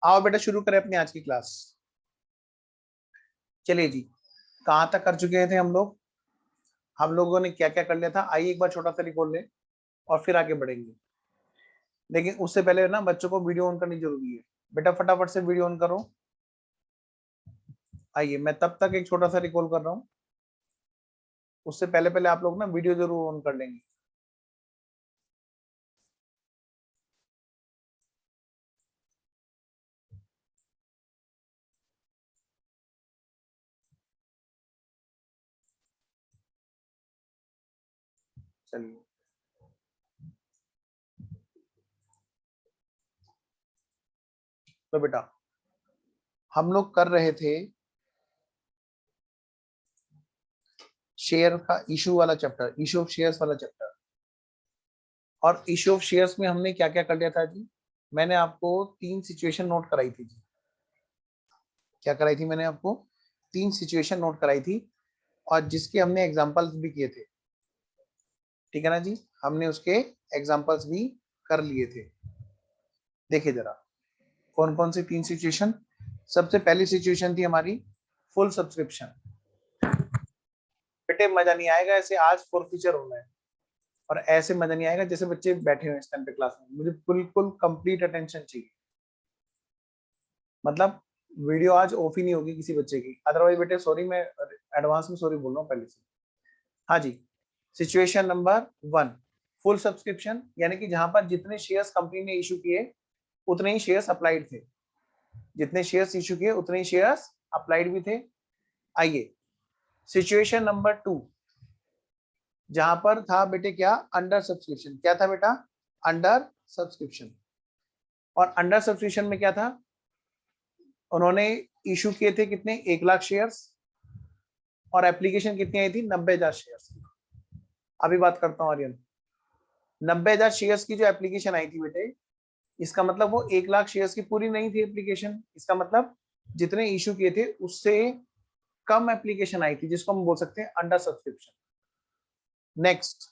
आओ बेटा शुरू करें अपनी आज की क्लास। चलिए जी, कहाँ तक कर चुके थे हम लोग? हम लोगों ने क्या क्या कर लिया था, आइए एक बार छोटा सा रिकॉल लें और फिर आगे बढ़ेंगे। लेकिन उससे पहले ना बच्चों को वीडियो ऑन करनी जरूरी है। बेटा फटाफट से वीडियो ऑन करो। आइए मैं तब तक एक छोटा सा रिकॉल कर रहा हूँ। उससे पहले पहले आप लोग ना वीडियो जरूर ऑन कर लेंगे। चलिए, तो बेटा हम लोग कर रहे थे शेयर का इशू वाला चैप्टर, इशू ऑफ शेयर्स वाला चैप्टर। और इशू ऑफ शेयर्स में हमने क्या क्या कर लिया था जी? मैंने आपको 3 सिचुएशन नोट कराई थी जी। क्या कराई थी मैंने आपको? 3 सिचुएशन नोट कराई थी और जिसके हमने एग्जांपल्स भी किए थे। ठीक है ना जी, हमने उसके एग्जांपल्स भी कर लिए थे। देखिए जरा कौन कौन सी 3 सिचुएशन। सबसे पहली सिचुएशन थी हमारी फुल सब्सक्रिप्शन। बेटे मजा नहीं आएगा ऐसे, आज फॉरफीचर होना है और ऐसे मजा नहीं आएगा जैसे बच्चे बैठे हुए इस टाइम पे क्लास में। मुझे बिल्कुल कंप्लीट अटेंशन चाहिए। मतलब वीडियो आज ऑफ ही नहीं होगी किसी बच्चे की, अदरवाइज बेटे सॉरी, मैं एडवांस में सॉरी बोल रहा हूँ पहले से। हाँ जी, सिचुएशन नंबर 1 फुल सब्सक्रिप्शन, यानी कि जहां पर जितने शेयर्स कंपनी ने इशू किए उतने ही शेयर्स अप्लाइड थे। जितने शेयर्स इशू किए उतने ही शेयर्स अप्लाइड भी थे। आइए सिचुएशन नंबर 2, जहां पर था बेटे क्या? Under subscription. क्या था बेटा? Under subscription. और अंडर सब्सक्रिप्शन में क्या था? उन्होंने इशू किए थे कितने? 1,00,000 शेयर्स और एप्लीकेशन कितनी आई थी? 90,000 शेयर्स। अभी बात करता हूँ आर्यन। 90,000 शेयर्स की जो एप्लीकेशन आई थी बेटे, इसका मतलब वो 1,00,000 शेयर्स की पूरी नहीं थी एप्लीकेशन। इसका मतलब जितने इशू किए थे उससे कम एप्लीकेशन आई थी, जिसको हम बोल सकते हैं under subscription. Next,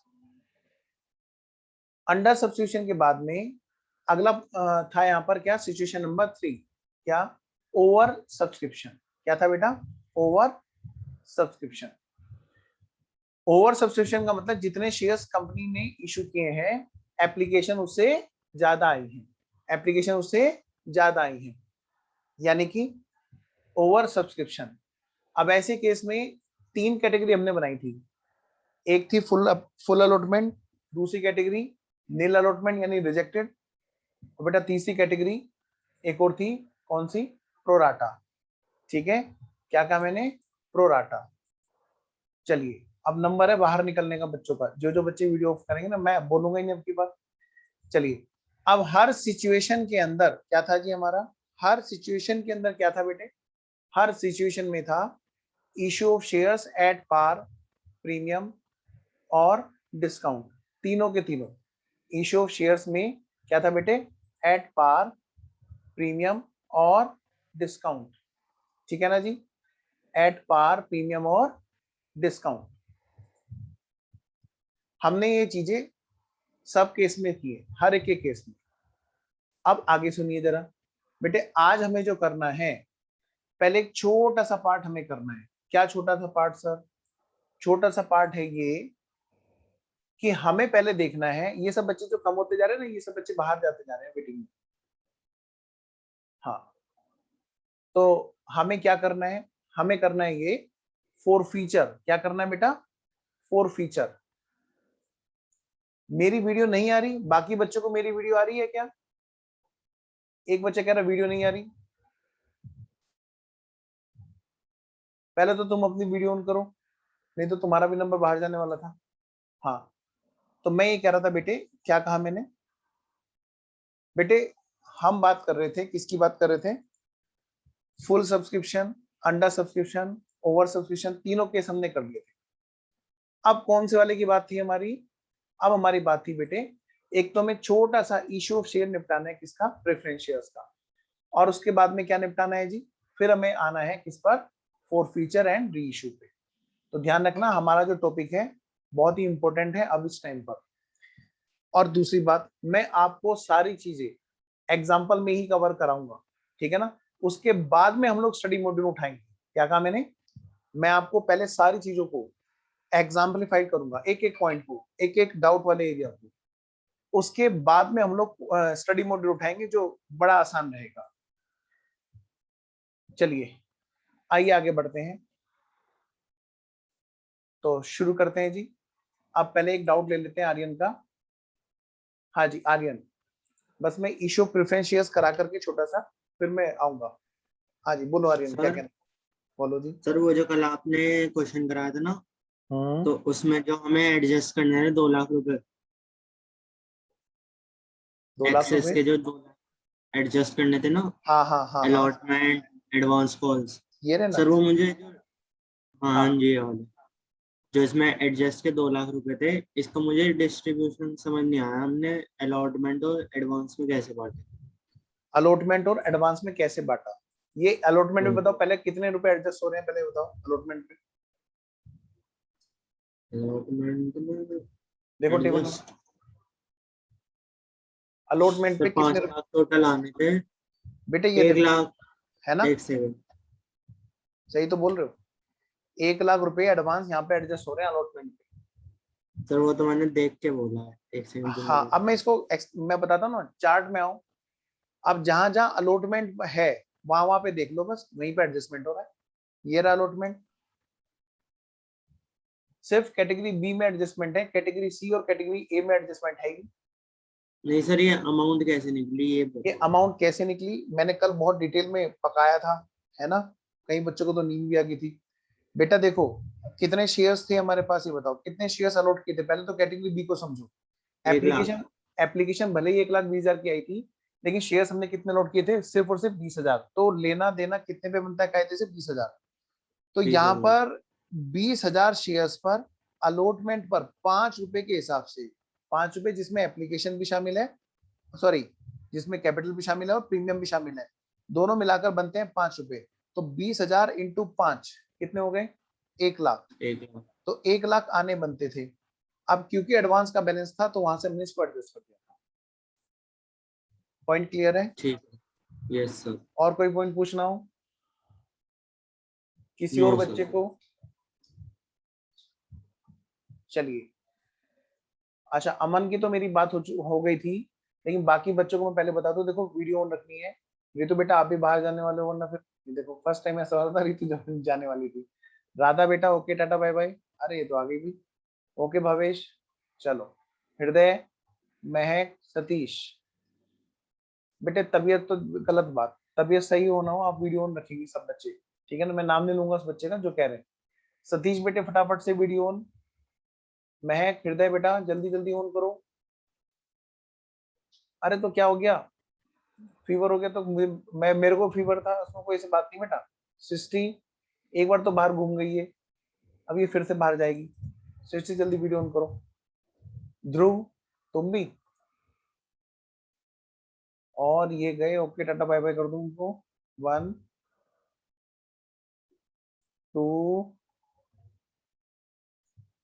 under subscription के बाद में अगला था यहाँ पर क्या? सिचुएशन नंबर 3, क्या? Over subscription. क्या था बेटा? Over subscription. ओवर सब्सक्रिप्शन का मतलब जितने शेयर्स कंपनी ने इशू किए हैं एप्लीकेशन उससे ज्यादा आई है, एप्लीकेशन उससे ज्यादा आई है, यानी कि ओवर सब्सक्रिप्शन। अब ऐसे केस में 3 कैटेगरी हमने बनाई थी। एक थी फुल अलॉटमेंट, दूसरी कैटेगरी नील अलॉटमेंट यानी रिजेक्टेड, और बेटा तीसरी कैटेगरी एक और थी, कौन सी? प्रोराटा। ठीक है, क्या कहा मैंने? प्रोराटा। चलिए अब नंबर है बाहर निकलने का बच्चों का। जो जो बच्चे वीडियो ऑफ करेंगे ना, मैं बोलूंगा ही नहीं अब की बात। चलिए, अब हर सिचुएशन के अंदर क्या था जी हमारा? हर सिचुएशन के अंदर क्या था बेटे? हर सिचुएशन में था issue of shares at par, premium और डिस्काउंट। तीनों के तीनों इशू ऑफ शेयर्स में क्या था बेटे? एट पार, प्रीमियम और डिस्काउंट। ठीक है ना जी, एट पार, प्रीमियम और डिस्काउंट। हमने ये चीजें सब केस में की है, हर एक के केस में। अब आगे सुनिए जरा बेटे, आज हमें जो करना है, पहले एक छोटा सा पार्ट हमें करना है। क्या छोटा सा पार्ट सर? छोटा सा पार्ट है ये कि हमें पहले देखना है, ये सब बच्चे जो कम होते जा रहे हैं ना, ये सब बच्चे बाहर जाते जा रहे हैं मीटिंग में। हाँ, तो हमें क्या करना है? हमें करना है ये फोर फीचर। क्या करना है बेटा? Four feature. मेरी वीडियो नहीं आ रही, बाकी बच्चों को मेरी वीडियो आ रही है क्या? एक बच्चा कह रहा वीडियो नहीं आ रही। पहले तो तुम अपनी वीडियो ऑन करो, नहीं तो तुम्हारा भी नंबर बाहर जाने वाला था। हाँ, तो मैं ये कह रहा था बेटे, क्या कहा मैंने? बेटे हम बात कर रहे थे, किसकी बात कर रहे थे? Full subscription, under subscription, over subscription, तीनों केस हमने कर लिए थे। अब कौन से वाले की बात थी हमारी? अब हमारी बात थी बेटे, एक तो हमें छोटा सा इशू ऑफ शेयर निपटाना है, किसका? प्रेफरेंस शेयर्स का। और उसके बाद में क्या निपटाना है जी? फिर हमें आना है किस पर? For feature and re issue पे। तो ध्यान रखना, हमारा जो टॉपिक है बहुत ही इंपॉर्टेंट है अब इस टाइम पर। और दूसरी बात, मैं आपको सारी चीजें एग्जाम्पल में ही कवर कराऊंगा। ठीक है ना। उसके बाद में हम लोग स्टडी मॉड्यूल उठाएंगे। क्या कहा मैंने, मैं आपको पहले सारी चीजों को एग्जाम्पलीफाइड करूंगा, एक एक पॉइंट को, एक एक डाउट वाले एरिया को। उसके बाद में हम लोग स्टडी मॉड्यूल उठाएंगे जो बड़ा आसान रहेगा। चलिए आइए आगे बढ़ते हैं, तो शुरू करते हैं जी। अब पहले एक डाउट ले लेते हैं आर्यन का। हाँ जी आर्यन, बस मैं इशू प्रेफरेंशियस करा करके छोटा सा, फिर मैं आऊंगा। हाँ जी बोलो आर्यन, क्या सर कहना। बोलो जी। सर वो जो कल आपने क्वेश्चन कराया था ना, हम्म। तो उसमें जो हमें एडजस्ट करने हैं 2 लाख रुपए, 2 लाख एक्सेस रुपए। के जो 2 लाख एडजस्ट करने थे ना, हाँ हाँ हाँ हाँ, अलॉटमेंट एडवांस कॉल्स। ये रहे ना। सर वो मुझे जो, हाँ हाँ जी ये वाले, जो इसमें एडजस्ट के 2 लाख रुपए थे, इसका मुझे डिस्ट्रीब्यूशन समझ नहीं आया, हमने अलॉटमेंट और एडवांस में कैसे बांटे। अलॉटमेंट और एडवांस में कैसे बांटा, ये अलॉटमेंट में हम्म, बताओ पहले कितने रुपए एडजस्ट हो रहे हैं, पहले बताओ अलॉटमेंट में। अलॉटमेंट में देखो टेबल में एडजस्ट अलॉटमेंट सर पे कितने 5 लाख टोटल आने थे। बेटे ये एक देखो, लाख है ना, एक सेकंड। सही तो बोल रहे हो। 1 लाख रुपए एडवांस यहाँ पे एडजस्ट हो रहे हैं अलॉटमेंट पे। सर वो तो मैंने देख के बोला है, एक सेकंड हाँ अब मैं इसको मैं बताता हूँ ना, चार्ट में आओ। अब जहां जहां अलॉटमेंट है वहां वहां पे देख लो, बस वहीं पे एडजस्टमेंट हो रहा है। ये रहा अलॉटमेंट। सिर्फ कैटेगरी बी में एडजस्टमेंट है, कैटेगरी सी और कैटेगरी ए में एडजस्टमेंट है ही। नहीं सर, ये अमाउंट कैसे निकली ये ये बताओ। अमाउंट कैसे निकली मैंने कल बहुत डिटेल में पकाया था, है ना। कई बच्चों को तो नींद भी आ गई थी। बेटा देखो, कितने शेयर्स थे हमारे पास, ये बताओ कितने शेयर्स अलॉट किए थे। पहले तो कैटेगरी बी को समझो। 1 लाख। एप्लीकेशन एप्लीकेशन भले ही 1,20,000 की आई थी, लेकिन शेयर्स हमने कितने अलॉट किए थे, सिर्फ और सिर्फ 20,000। तो लेना देना कितने पे बनता है कायदे से, 20,000। तो 20 यहाँ हजार पर 20,000 शेयर्स पर अलॉटमेंट पर 5 रुपए के हिसाब से, 5 रुपए जिसमें एप्लीकेशन भी शामिल है, सॉरी जिसमें कैपिटल भी शामिल है और प्रीमियम भी शामिल है, दोनों मिलाकर बनते हैं 5 रुपए। तो 20,000 इंटू 5 कितने हो गए, 1 लाख। 1 लाख। तो 1 लाख आने बनते थे। अब क्योंकि एडवांस का बैलेंस था तो वहां से हमने इसको एडजस्ट कर दिया था। पॉइंट क्लियर है। ठीक है। Yes sir. और कोई पॉइंट पूछना हो किसी नो और सर। बच्चे को। चलिए, अच्छा अमन की तो मेरी बात हो गई थी, लेकिन बाकी बच्चों को मैं पहले बता दूं। देखो वीडियो ऑन रखनी है। रितु बेटा आप भी बाहर जाने वाले हो, वरना फिर ये देखो फर्स्ट टाइम ऐसा हो रहा था, रितु जाने वाली थी। राधा बेटा ओके टाटा बाय बाय। अरे ये तो आ गई भी। ओके भवेश। चलो, हृदय, महक, सतीश। बेटे तबीयत तो गलत बात, तबीयत सही हो ना हो आप वीडियो ऑन रखेंगे सब बच्चे, ठीक है ना। मैं नाम नहीं लूंगा उस बच्चे का जो कह रहे हैं। सतीश बेटे फटाफट से वीडियो ऑन। महक, हृदय बेटा जल्दी जल्दी ऑन करो। अरे तो क्या हो गया, फीवर हो गया तो मैं मेरे को फीवर था, उसमें कोई ऐसी बात नहीं बेटा। सृष्टि एक बार तो बाहर घूम गई है, अब ये फिर से बाहर जाएगी। सृष्टि जल्दी वीडियो ऑन करो। ध्रुव तुम भी। और ये गए, ओके टाटा बाय बाय कर दूं उनको। 1 2।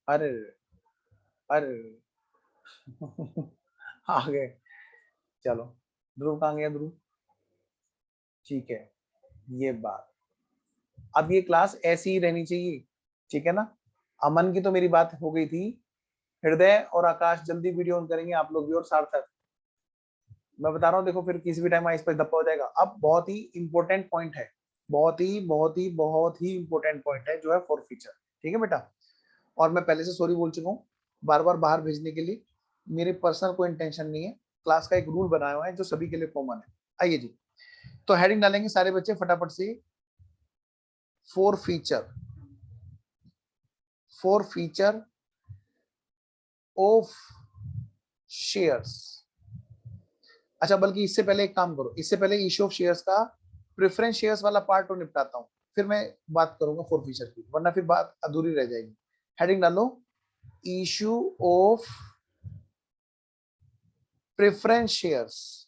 अरे अरे आ गए। चलो, ध्रुव कहाँ गया ध्रुव। ठीक है, ये बात। अब ये क्लास ऐसी ही रहनी चाहिए, ठीक है ना। अमन की तो मेरी बात हो गई थी। हृदय और आकाश जल्दी वीडियो ऑन करेंगे आप लोग भी, और सार्थक मैं बता रहा हूँ। देखो फिर किसी भी टाइम आइस पर धप्पा हो जाएगा। अब बहुत ही इंपॉर्टेंट पॉइंट है, बहुत ही इंपॉर्टेंट पॉइंट है जो है फॉर फीचर, ठीक है बेटा। और मैं पहले से सॉरी बोल चुका हूँ बार बार बाहर भेजने के लिए। मेरे पर्सनल कोई इंटेंशन नहीं है, क्लास का एक रूल बनाया हुआ है जो सभी के लिए कॉमन है। आइए जी, तो हेडिंग डालेंगे सारे बच्चे फटाफट से। Four feature of shares. अच्छा बल्कि इससे पहले एक काम करो, इससे पहले इश्यू ऑफ शेयर्स का प्रेफरेंस शेयर्स वाला पार्ट तो निपटाता हूँ, फिर मैं बात करूंगा फोर फीचर की, वरना फिर बात अधूरी रह जाएगी। हेडिंग डालो, issue of preference shares.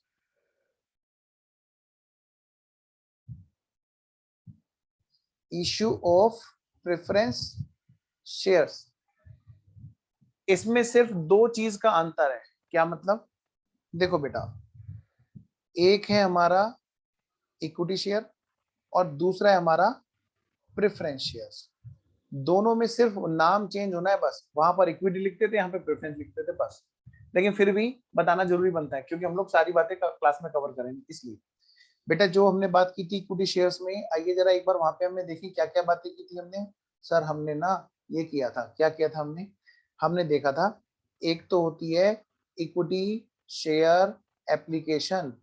Issue of preference shares. इसमें सिर्फ दो चीज का अंतर है। क्या मतलब, देखो बेटा, एक है हमारा इक्विटी शेयर, और दूसरा है हमारा प्रेफरेंस शेयर्स। दोनों में सिर्फ नाम चेंज होना है बस, वहां पर इक्विटी लिखते थे, यहाँ पे प्रेफरेंस लिखते थे बस, लेकिन फिर भी बताना जरूरी बनता है क्योंकि हम लोग सारी बातें क्लास में कवर करेंगे। इसलिए बेटा जो हमने बात की थी इक्विटी शेयर्स में, आइए जरा एक बार वहां पे हमने देखी क्या क्या बातें की थी हमने। सर हमने ना ये किया था, क्या किया था हमने, हमने देखा था एक तो होती है इक्विटी शेयर एप्लीकेशन,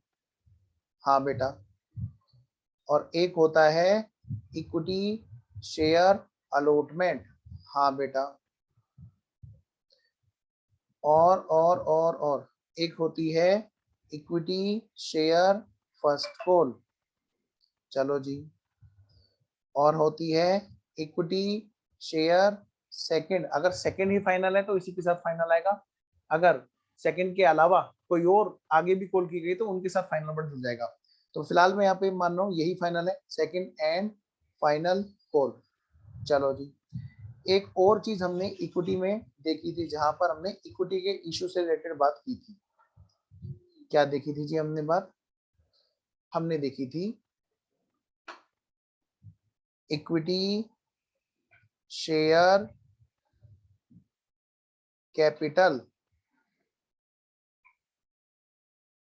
हाँ बेटा, और एक होता है इक्विटी शेयर अलॉटमेंट, हाँ बेटा, और एक होती है इक्विटी शेयर फर्स्ट कॉल, चलो जी, और होती है इक्विटी शेयर सेकंड। अगर सेकंड ही फाइनल है तो इसी के साथ फाइनल आएगा, अगर सेकंड के अलावा कोई और आगे भी कॉल की गई तो उनके साथ फाइनल वर्ड जुड़ जाएगा। तो फिलहाल मैं यहाँ पे मान रहा हूँ यही फाइनल है, सेकंड एंड फाइनल कॉल। चलो जी, एक और चीज हमने इक्विटी में देखी थी जहां पर हमने इक्विटी के इशू से रिलेटेड बात की थी, क्या देखी थी जी हमने बात, हमने देखी थी इक्विटी शेयर कैपिटल।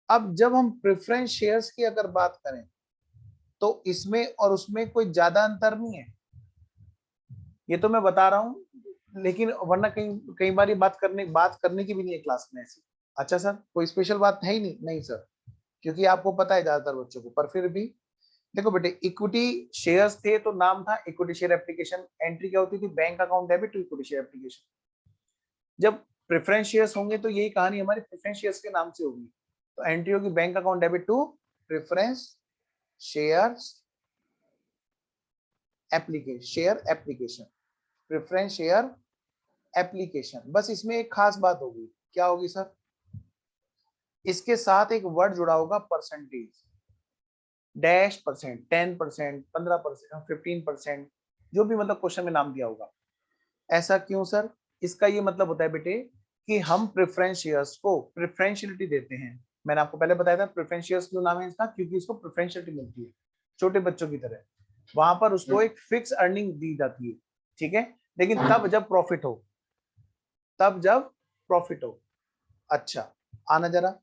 अब जब हम प्रेफरेंस शेयर्स की अगर बात करें तो इसमें और उसमें कोई ज्यादा अंतर नहीं है, ये तो मैं बता रहा हूं, लेकिन वरना कई कई बार ये बात करने की भी नहीं है क्लास में ऐसी। अच्छा सर कोई स्पेशल बात है ही नहीं, नहीं सर, क्योंकि आपको पता है ज्यादातर बच्चों को, पर फिर भी देखो बेटे इक्विटी शेयर्स थे तो नाम था इक्विटी शेयर एप्लीकेशन, एंट्री क्या होती थी, bank account debit to equity share application. जब प्रेफरेंस शेयर्स होंगे तो यही कहानी हमारी प्रेफरेंस शेयर्स के नाम से होगी, तो एंट्री होगी bank account debit to preference shares application, share application, preference share application. बस इसमें एक खास बात होगी, क्या होगी सर, इसके साथ एक वर्ड जुड़ा होगा परसेंटेज, डैश परसेंट, 10%, 15%, 15%, जो भी मतलब क्वेश्चन में नाम दिया होगा। ऐसा क्यों सर, इसका ये मतलब होता है बेटे कि हम प्रेफरेंस शेयर्स को प्रेफरेंशियलिटी देते हैं। मैंने आपको पहले बताया था प्रेफरेंस शेयर्स जो नाम है इसका, क्योंकि इसको प्रेफरेंशियलिटी मिलती है छोटे बच्चों की तरह, वहां पर उसको एक फिक्स अर्निंग दी जाती है, ठीक है, लेकिन तब जब प्रॉफिट हो, तब जब प्रॉफिट हो। अच्छा आना जरा,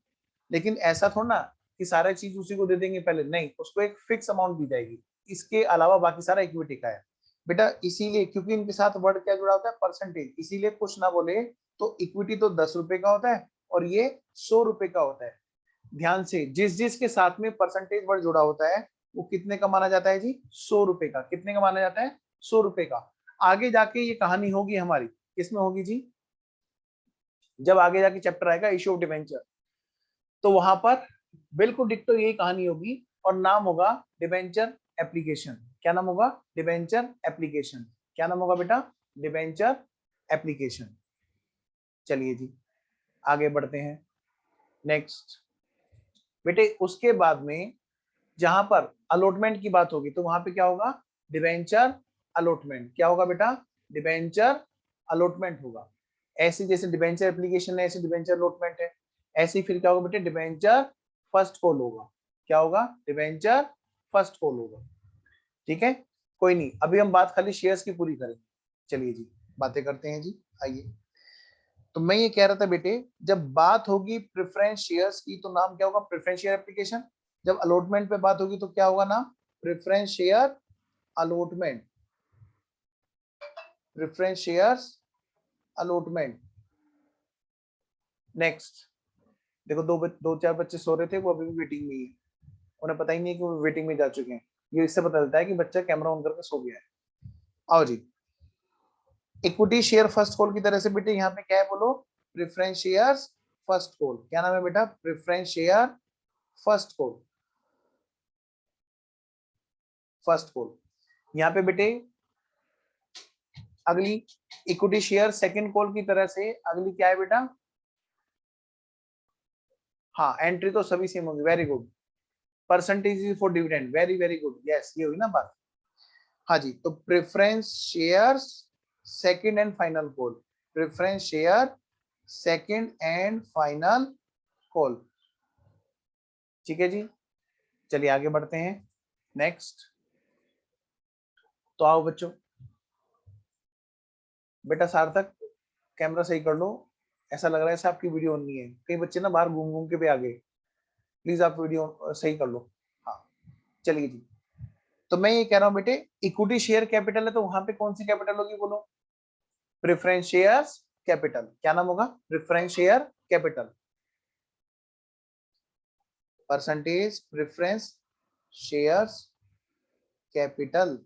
लेकिन ऐसा थोड़ा ना कि सारा चीज उसी को दे देंगे पहले, नहीं, उसको एक फिक्स अमाउंट दी जाएगी, इसके अलावा बाकी सारा इक्विटी का है बेटा। इसीलिए क्योंकि इनके साथ वर्ड क्या जुड़ा होता है, परसेंटेज, इसीलिए कुछ ना बोले तो इक्विटी तो 10 रुपए का होता है और ये 100 रुपए का होता है। ध्यान से, जिस जिस के साथ में परसेंटेज वर्ड जुड़ा होता है वो कितने का माना जाता है जी, 100 रुपए का, कितने का माना जाता है, 100 रुपए का। आगे जाके ये कहानी होगी हमारी, किसमें होगी जी, जब आगे जाके चैप्टर आएगा इश्यू ऑफ डिवेंचर, तो वहां पर बिल्कुल डिक्टो यही कहानी होगी और नाम होगा डिबेंचर एप्लीकेशन। क्या नाम होगा, डिबेंचर एप्लीकेशन। क्या नाम होगा बेटा, डिबेंचर एप्लीकेशन। चलिए जी आगे बढ़ते हैं। नेक्स्ट बेटे उसके बाद में जहां पर अलॉटमेंट की बात होगी तो वहां पे क्या होगा, डिबेंचर अलॉटमेंट। क्या होगा बेटा, डिबेंचर अलॉटमेंट होगा। ऐसे जैसे डिबेंचर एप्लीकेशन है ऐसे डिबेंचर अलॉटमेंट है, ऐसे फिर क्या होगा बेटे, डिबेंचर फर्स्ट कॉल होगा। क्या होगा, डिबेंचर फर्स्ट कॉल होगा। ठीक है, कोई नहीं, अभी हम बात खाली शेयर्स की पूरी करेंगे। चलिए जी बातें करते हैं जी, आइए। तो मैं ये कह रहा था बेटे, जब बात होगी प्रेफरेंस शेयर्स की तो नाम क्या होगा, प्रेफरेंस शेयर एप्लीकेशन। जब अलॉटमेंट पे बात होगी तो क्या होगा नाम, preference share allotment, preference shares allotment. Next देखो, दो चार बच्चे सो रहे थे, वो अभी भी वेटिंग में ही है, उन्हें पता ही नहीं है कि वो वेटिंग में जा चुके हैं। ये इससे पता चलता है कि बच्चा कैमरा ऑन करके सो गया है। आओ जी, इक्विटी शेयर फर्स्ट कॉल की तरह से बेटे यहाँ पे क्या है बोलो, प्रेफरेंस शेयर्स फर्स्ट कॉल। क्या नाम है बेटा, preference share first call, first call. यहाँ पे बेटे अगली इक्विटी शेयर सेकंड कॉल की तरह से अगली क्या है बेटा, हाँ एंट्री तो सभी सेम होगी, very good. Percentage for dividend, very very good, yes ये हुई ना बात। हाँ जी, तो preference shares second and final call, preference share second and final call. ठीक है जी, चलिए आगे बढ़ते हैं। नेक्स्ट, तो आओ बच्चों, बेटा सार्थक कैमरा सही कर लो, ऐसा लग रहा है जैसे आपकी वीडियो ऑन नहीं है, कई बच्चे ना बाहर घूम घूम के भी आ गए, प्लीज आप वीडियो सही कर लो। हाँ चलिए जी, तो मैं ये कह रहा हूं बेटे, इक्विटी शेयर कैपिटल है तो वहां पे कौन सी कैपिटल होगी बोलो? Preference shares capital. क्या नाम होगा? Preference share capital, percentage preference shares capital.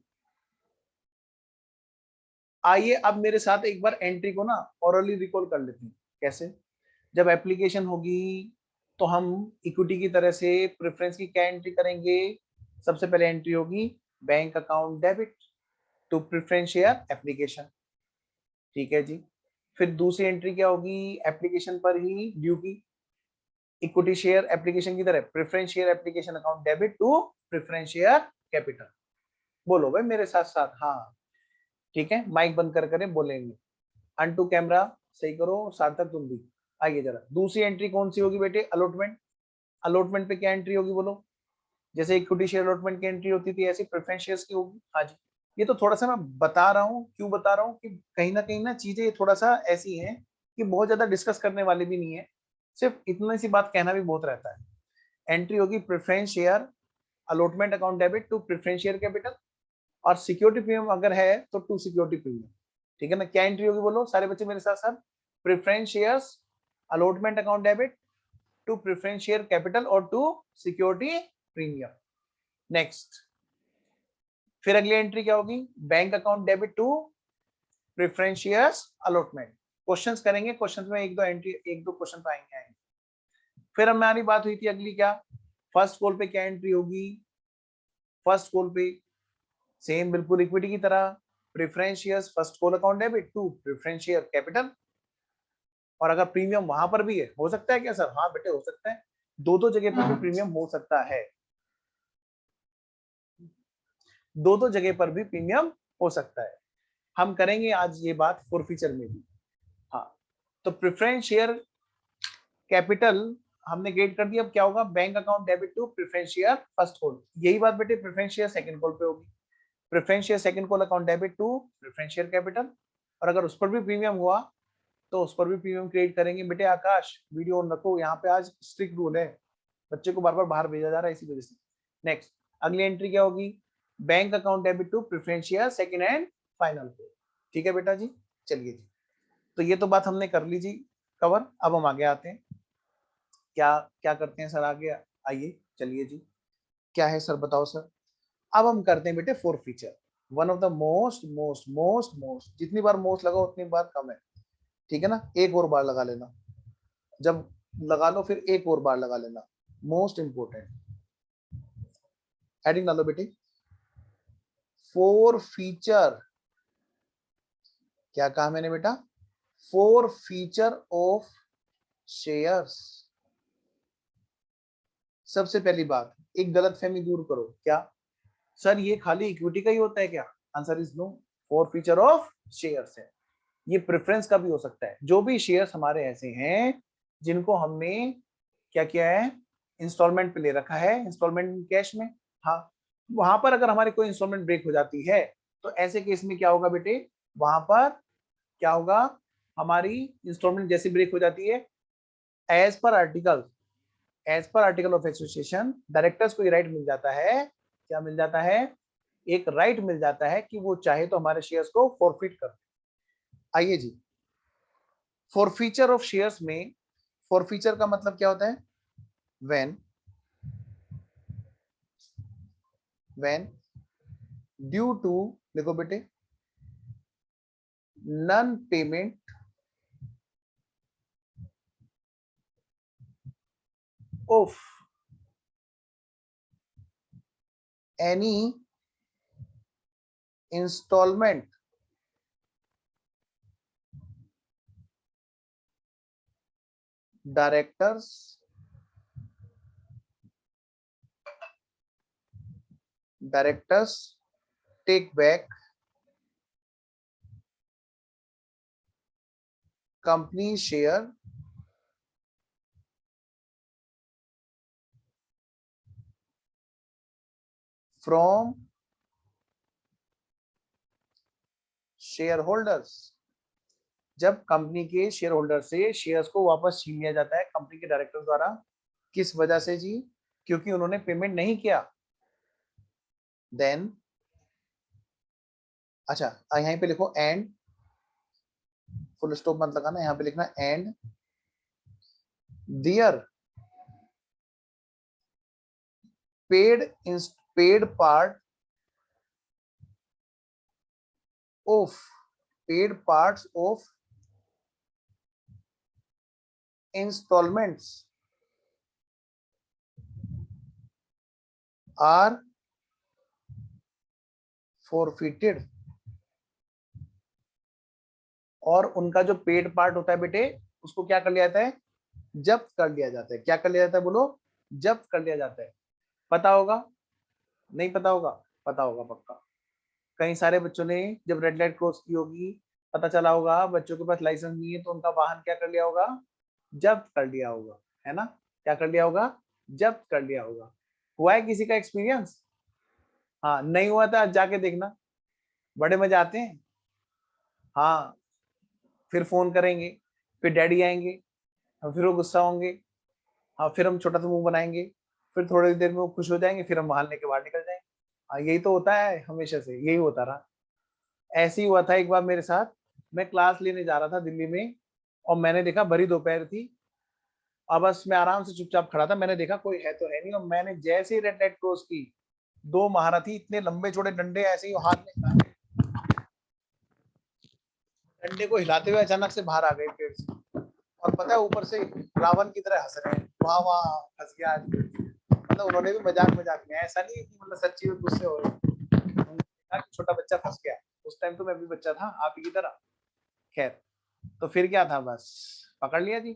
आइए अब मेरे साथ एक बार एंट्री को ना ओरली रिकॉल कर लेते हैं। कैसे? जब एप्लीकेशन होगी तो हम इक्विटी की तरह से प्रेफरेंस की क्या एंट्री करेंगे? सबसे पहले एंट्री होगी bank account debit to preference share application, ठीक है जी। फिर दूसरी एंट्री क्या होगी? एप्लीकेशन पर ही ड्यू की इक्विटी शेयर एप्लीकेशन की तरह preference share application account debit to preference share capital. बोलो भाई मेरे साथ साथ, हाँ ठीक है, माइक बंद कर करे बोलेंगे। अनटू कैमरा सही करो, सार्थक तुम भी आइए जरा। दूसरी एंट्री कौन सी होगी बेटे? अलॉटमेंट। अलॉटमेंट पे क्या एंट्री होगी बोलो? जैसे इक्विटी शेयर अलॉटमेंट की एंट्री होती थी ऐसी प्रेफरेंस शेयर्स की होगी। हाँ जी, ये तो थोड़ा सा मैं बता रहा हूँ, क्यों बता रहा हूँ कि कहीं ना चीजें थोड़ा सा ऐसी हैं कि बहुत ज्यादा डिस्कस करने वाली भी नहीं है, सिर्फ इतनी सी बात कहना भी बहुत रहता है। एंट्री होगी preference share allotment account debit to preference share capital, और सिक्योरिटी प्रीमियम अगर है तो टू सिक्योरिटी प्रीमियम, ठीक है ना। क्या एंट्री होगी बोलो सारे बच्चे मेरे साथ साथ? Preference shares allotment account debit to preference share capital और टू सिक्योरिटी प्रीमियम। नेक्स्ट, फिर अगली एंट्री क्या होगी? Bank account debit to preference shares allotment. Questions करेंगे, क्वेश्चंस में एक दो एंट्री, एक दो क्वेश्चन आएंगे। फिर हमारी बात हुई थी अगली क्या? फर्स्ट कॉल पे क्या एंट्री होगी? फर्स्ट कॉल पे सेम बिल्कुल इक्विटी की तरह preference shares first call account debit to preference share capital. और अगर प्रीमियम वहां पर भी है, हो सकता है क्या सर? हाँ बेटे हो सकता है, दो दो जगह पर भी प्रीमियम हो सकता है, दो दो जगह पर भी प्रीमियम हो सकता है। हम करेंगे आज ये बात फॉर फीचर में भी। हाँ, तो प्रेफरेंस शेयर कैपिटल हमने गेट कर दिया। अब क्या होगा? Bank account debit to preference share first call. यही बात बेटे प्रेफरेंस शेयर सेकंड कॉल पे होगी। Preference share second call account debit to preference share capital, और अगर उस पर भी प्रीमियम हुआ तो उस पर भी प्रीमियम क्रिएट करेंगे। बेटे आकाश वीडियो ऑन रखो, यहाँ पे आज स्ट्रिक्ट रूल है, बच्चे को बार बार बाहर भेजा जा रहा है इसी वजह से। नेक्स्ट, अगली एंट्री क्या होगी? Bank account debit to preference share second and final पे, ठीक है बेटा जी। चलिए जी, तो ये तो बात हमने कर ली जी कवर। अब हम आगे आते हैं, क्या क्या करते हैं सर आगे? आइए चलिए जी, क्या है सर बताओ सर। अब हम करते हैं बेटे four feature, one of the most most most most, जितनी बार मोस्ट लगा उतनी बार कम है, ठीक है ना। एक और बार लगा लेना, जब लगा लो फिर एक और बार लगा लेना, मोस्ट इंपोर्टेंट। हेडिंग डालो बेटे, फोर फीचर। क्या कहा मैंने बेटा? Four feature of shares. सबसे पहली बात, एक गलतफहमी दूर करो। क्या सर ये खाली इक्विटी का ही होता है क्या? Answer is no, forfeiture of shares है। ये प्रेफरेंस का भी हो सकता है। जो भी शेयर्स हमारे ऐसे हैं जिनको हमने क्या किया है? इंस्टॉलमेंट पे ले रखा है, इंस्टॉलमेंट कैश में। हाँ, वहां पर अगर हमारी कोई इंस्टॉलमेंट ब्रेक हो जाती है तो ऐसे केस में क्या होगा बेटे? वहां पर क्या होगा? हमारी इंस्टॉलमेंट जैसे ब्रेक हो जाती है, as per article, as per article of association directors को ये राइट मिल जाता है। क्या मिल जाता है? एक राइट मिल जाता है कि वो चाहे तो हमारे शेयर्स को फॉरफिट कर। आइए जी, फॉरफीचर ऑफ शेयर्स में, फॉरफीचर का मतलब क्या होता है? व्हेन, व्हेन ड्यू टू, देखो बेटे, non payment of any instalment directors directors take back company share from shareholders, जब कंपनी के शेयर होल्डर से शेयर्स को वापस छीन लिया जाता है कंपनी के डायरेक्टर द्वारा। किस वजह से जी? क्योंकि उन्होंने पेमेंट नहीं किया। देन अच्छा यहीं पे लिखो एंड, फुल स्टॉप मत लगाना, यहाँ पे लिखना and their paid part of paid parts of instalments are forfeited, और उनका जो पेड पार्ट होता है बेटे उसको क्या कर लिया जाता है? जब्त कर लिया जाता है। क्या कर लिया जाता है बोलो? जब्त कर लिया जाता है। पता होगा? नहीं पता होगा? पता होगा पक्का। कई सारे बच्चों ने जब रेड लाइट क्रॉस की होगी, पता चला होगा बच्चों के पास लाइसेंस नहीं है तो उनका वाहन क्या कर लिया होगा? जब्त कर लिया होगा, है ना? क्या कर लिया होगा? जब्त कर लिया होगा। हुआ है किसी का एक्सपीरियंस? हाँ, नहीं हुआ था जाके देखना, बड़े मजे आते हैं। हाँ, फिर फोन करेंगे, फिर डैडी आएंगे, फिर वो गुस्सा होंगे, हाँ फिर हम छोटा सा मुंह बनाएंगे, फिर थोड़ी देर में वो खुश हो जाएंगे, फिर हम बाहर लेके बाहर निकल जाएंगे। हाँ, यही तो होता है, हमेशा से यही होता रहा। ऐसे ही हुआ था एक बार मेरे साथ। मैं क्लास लेने जा रहा था दिल्ली में, और मैंने देखा भरी दोपहर थी, और बस मैं आराम से चुपचाप खड़ा था। मैंने देखा कोई है तो है नहीं, और मैंने जैसे ही रेड लाइट क्रॉस की, दो महारथी इतने लंबे चौड़े डंडे ऐसे ही हाथ में डंडे को हिलाते हुए अचानक से बाहर आ गए पेड़ से, और पता है ऊपर से रावण की तरह हंस रहे हैं, वाह वाह हंस गया आज। मतलब उन्होंने भी मजाक मजाक में, ऐसा नहीं कि मतलब सच्ची में गुस्से हो रहे। उन्होंने कहा कि छोटा बच्चा फंस गया। उस टाइम तो मैं भी बच्चा था आप ही की तरह। खैर, तो फिर क्या था, बस पकड़ लिया जी।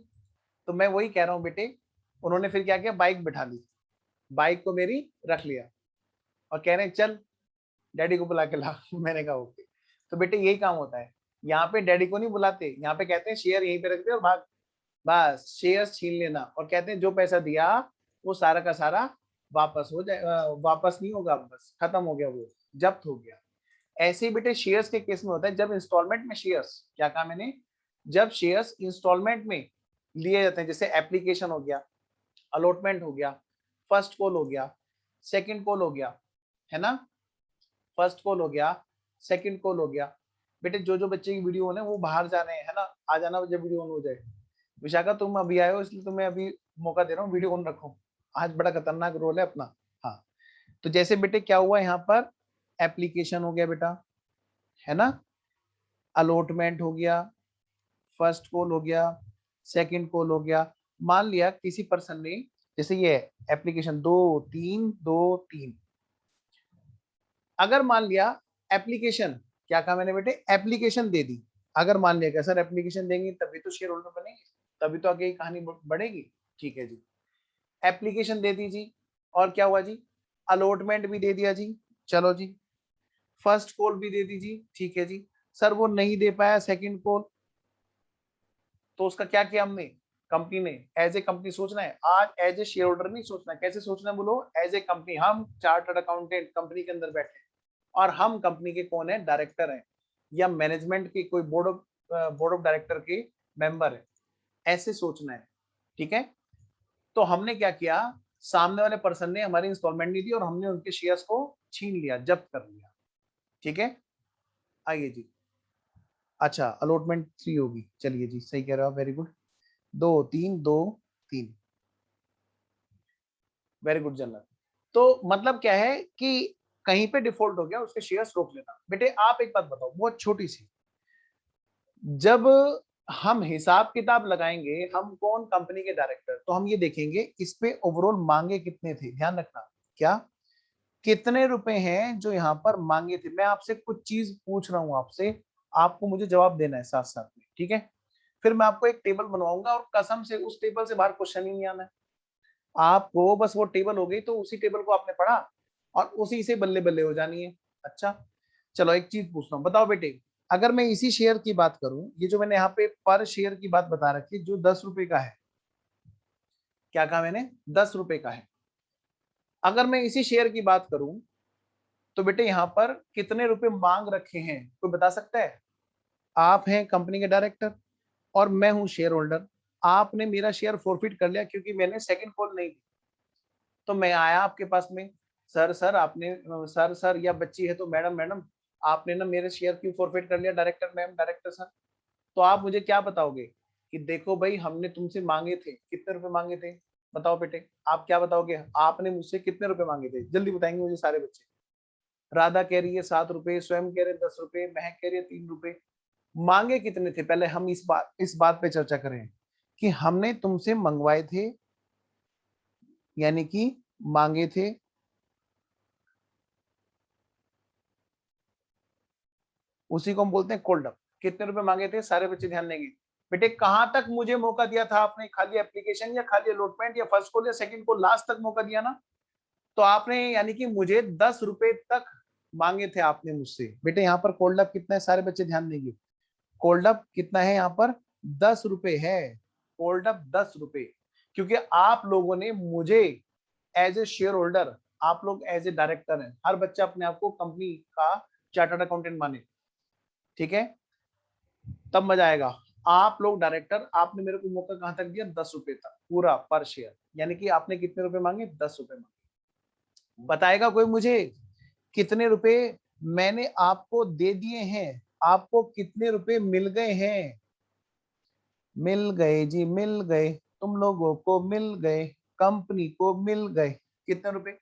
तो मैं वही कह रहा हूँ बेटे, उन्होंने फिर क्या किया, बाइक बिठा ली, बाइक को मेरी रख लिया, और कह रहे हैं चल डैडी को बुला के ला। मैंने कहा ओके। तो बेटे यही काम होता है, यहाँ पे डैडी को नहीं बुलाते, यहाँ पे कहते हैं शेयर यहीं पे रख दे और भाग। बस शेयर छीन लेना, और कहते हैं जो पैसा दिया वो सारा का सारा वापस हो जाए, वापस नहीं होगा, बस खत्म हो गया, वो जब्त हो गया। ऐसे ही बेटे शेयर्स के केस में होता है, जब इंस्टॉलमेंट में शेयर्स, क्या कहा मैंने, जब शेयर्स इंस्टॉलमेंट में लिए जाते हैं, जैसे एप्लीकेशन हो गया, अलॉटमेंट हो गया, फर्स्ट कॉल हो गया, सेकंड कॉल हो गया, है ना? फर्स्ट कॉल हो गया, सेकंड कॉल हो गया। बेटे जो जो बच्चे की वीडियो ऑन है वो बाहर जा रहे हैं, है ना? आ जाना जब वीडियो ऑन हो जाए। विशाखा तुम अभी आए हो इसलिए तुम्हें अभी मौका दे रहा हूँ, वीडियो ऑन रखो, आज बड़ा खतरनाक रोल है अपना। हाँ, तो जैसे बेटे क्या हुआ यहाँ पर, एप्लीकेशन हो गया बेटा, है ना? अलॉटमेंट हो गया, फर्स्ट कॉल हो गया, सेकंड कॉल हो गया। मान लिया किसी पर्सन ने, जैसे ये एप्लीकेशन 2 3 2 3, अगर मान लिया एप्लीकेशन, क्या कहा मैंने बेटे, एप्लीकेशन दे दी। अगर मान लिया क्या सर एप्लीकेशन देंगे तभी तो शेयर होल्डर बनेंगे, तभी तो आगे कहानी बढ़ेगी। ठीक है जी, एप्लीकेशन दे दी जी, और क्या हुआ जी, अलॉटमेंट भी दे दिया जी, चलो जी, फर्स्ट कॉल भी दे दी जी, ठीक है जी। सर वो नहीं दे पाया सेकंड कॉल, तो उसका क्या किया हमने, कंपनी ने एज ए कंपनी सोचना है, आज एज ए शेयर होल्डर नहीं सोचना है। कैसे सोचना है बोलो, एज ए कंपनी, हम चार्टर्ड अकाउंटेंट कंपनी के अंदर बैठे हैं, और हम कंपनी के कौन है, डायरेक्टर हैं, या मैनेजमेंट की कोई बोर्ड ऑफ डायरेक्टर के मेंबर है, ऐसे सोचना है। ठीक है, तो हमने क्या किया, सामने वाले पर्सन ने हमारी इंस्टॉलमेंट नहीं दी और हमने उनके शेयर्स को छीन लिया, जब्त कर लिया। ठीक है, आइए जी। अच्छा अलॉटमेंट 3 होगी, चलिए जी सही कह रहे हो, very good. 2 3 2 3, very good general. तो मतलब क्या है कि कहीं पे डिफॉल्ट हो गया, उसके शेयर्स रोक लेना। बेटे आप एक बात बताओ बहुत छोटी सी, जब हम हिसाब किताब लगाएंगे, हम कौन कंपनी के डायरेक्टर, तो हम ये देखेंगे इस पे ओवरऑल मांगे कितने थे, ध्यान रखना, क्या कितने रुपए हैं जो यहाँ पर मांगे थे। मैं आपसे कुछ चीज पूछ रहा हूँ आपसे, आपको मुझे जवाब देना है साथ साथ में, ठीक है? फिर मैं आपको एक टेबल बनवाऊंगा, और कसम से उस टेबल से बाहर क्वेश्चन ही नहीं आना है आपको। बस वो टेबल हो गई तो उसी टेबल को आपने पढ़ा और उसी से बल्ले बल्ले हो जानी है। अच्छा चलो एक चीज पूछता हूँ, बताओ बेटे, अगर मैं इसी शेयर की बात करूं, ये जो मैंने यहाँ पे पर शेयर की बात बता रखी है, जो 10 रुपए का है, क्या कहा मैंने, 10 रुपए का है। अगर मैं इसी शेयर की बात करूं तो बेटे यहाँ पर कितने रुपए मांग रखे हैं कोई बता सकता है? आप हैं कंपनी के डायरेक्टर और मैं हूं शेयर होल्डर। आपने मेरा शेयर फॉरफिट कर लिया क्योंकि मैंने सेकंड कॉल नहीं दी। तो मैं आया आपके पास में, सर सर आपने सर सर या बच्ची है तो मैडम मैडम आपने ना मेरे शेयर क्यों फॉरफिट कर लिया? Director ma'am, director sir. तो आप मुझे क्या बताओगे कि देखो भाई हमने तुमसे मांगे थे, कितने रुपए मांगे थे? बताओ बेटे, आप क्या बताओगे? आपने मुझसे कितने रुपए मांगे थे? जल्दी बताएंगे मुझे सारे बच्चे। राधा कह रही है 7 रुपए, स्वयं कह रहे 10 रुपए, महक कह रही है 3 रुपए। मांगे कितने थे? पहले हम इस बात पे चर्चा करें कि हमने तुमसे मंगवाए थे, यानी कि मांगे थे। उसी को हम बोलते हैं कोल्ड अप। कितने रुपए मांगे थे? सारे बच्चे ध्यान देंगे। बेटे कहां तक मुझे मौका दिया था आपने? खाली एप्लीकेशन या खाली अलॉटमेंट या फर्स्ट कॉल या सेकंड कॉल, लास्ट तक मौका दिया ना? तो आपने यानी कि मुझे 10 रुपए तक मांगे थे आपने मुझसे। बेटे यहाँ पर कोल्ड अप कितना है? सारे बच्चे ध्यान देंगे। कोल्ड अप कितना है यहाँ पर? 10 रुपए है। कोल्ड अप 10 रुपए, क्योंकि आप लोगों ने मुझे एज ए शेयर होल्डर, आप लोग एज ए डायरेक्टर हैं, हर बच्चा अपने आप को कंपनी का चार्टर्ड अकाउंटेंट माने, ठीक है? तब मजा आएगा। आप लोग डायरेक्टर, आपने मेरे को मौका कहां तक दिया? 10 रुपए तक पूरा पर शेयर, यानी कि आपने कितने रुपए मांगे? 10 रुपए मांगे। बताएगा कोई मुझे कितने रुपए मैंने आपको दे दिए हैं? आपको कितने रुपए मिल गए हैं? मिल गए जी, मिल गए, तुम लोगों को मिल गए, कंपनी को मिल गए। कितने रुपए?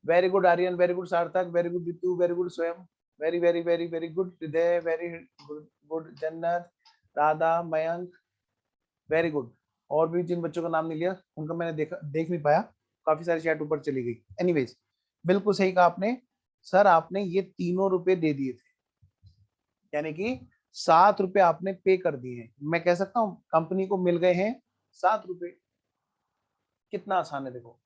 Very good Aryan, very good Sarthak, very good Ritu, very good Swayam, very very very very good Hriday, very good good Jannat, Radha, Mayank, very good. और भी जिन बच्चों का नाम नहीं लिया उनका मैंने देख नहीं पाया, काफी सारी चैट ऊपर चली गई। एनीवेज, बिल्कुल सही कहा आपने। सर आपने ये तीनों रुपए दे दिए थे, यानी कि 7 रुपए आपने पे कर दिए हैं। मैं कह सकता हूँ कंपनी को मिल गए हैं 7 रुपए। कितना आसान है देखो।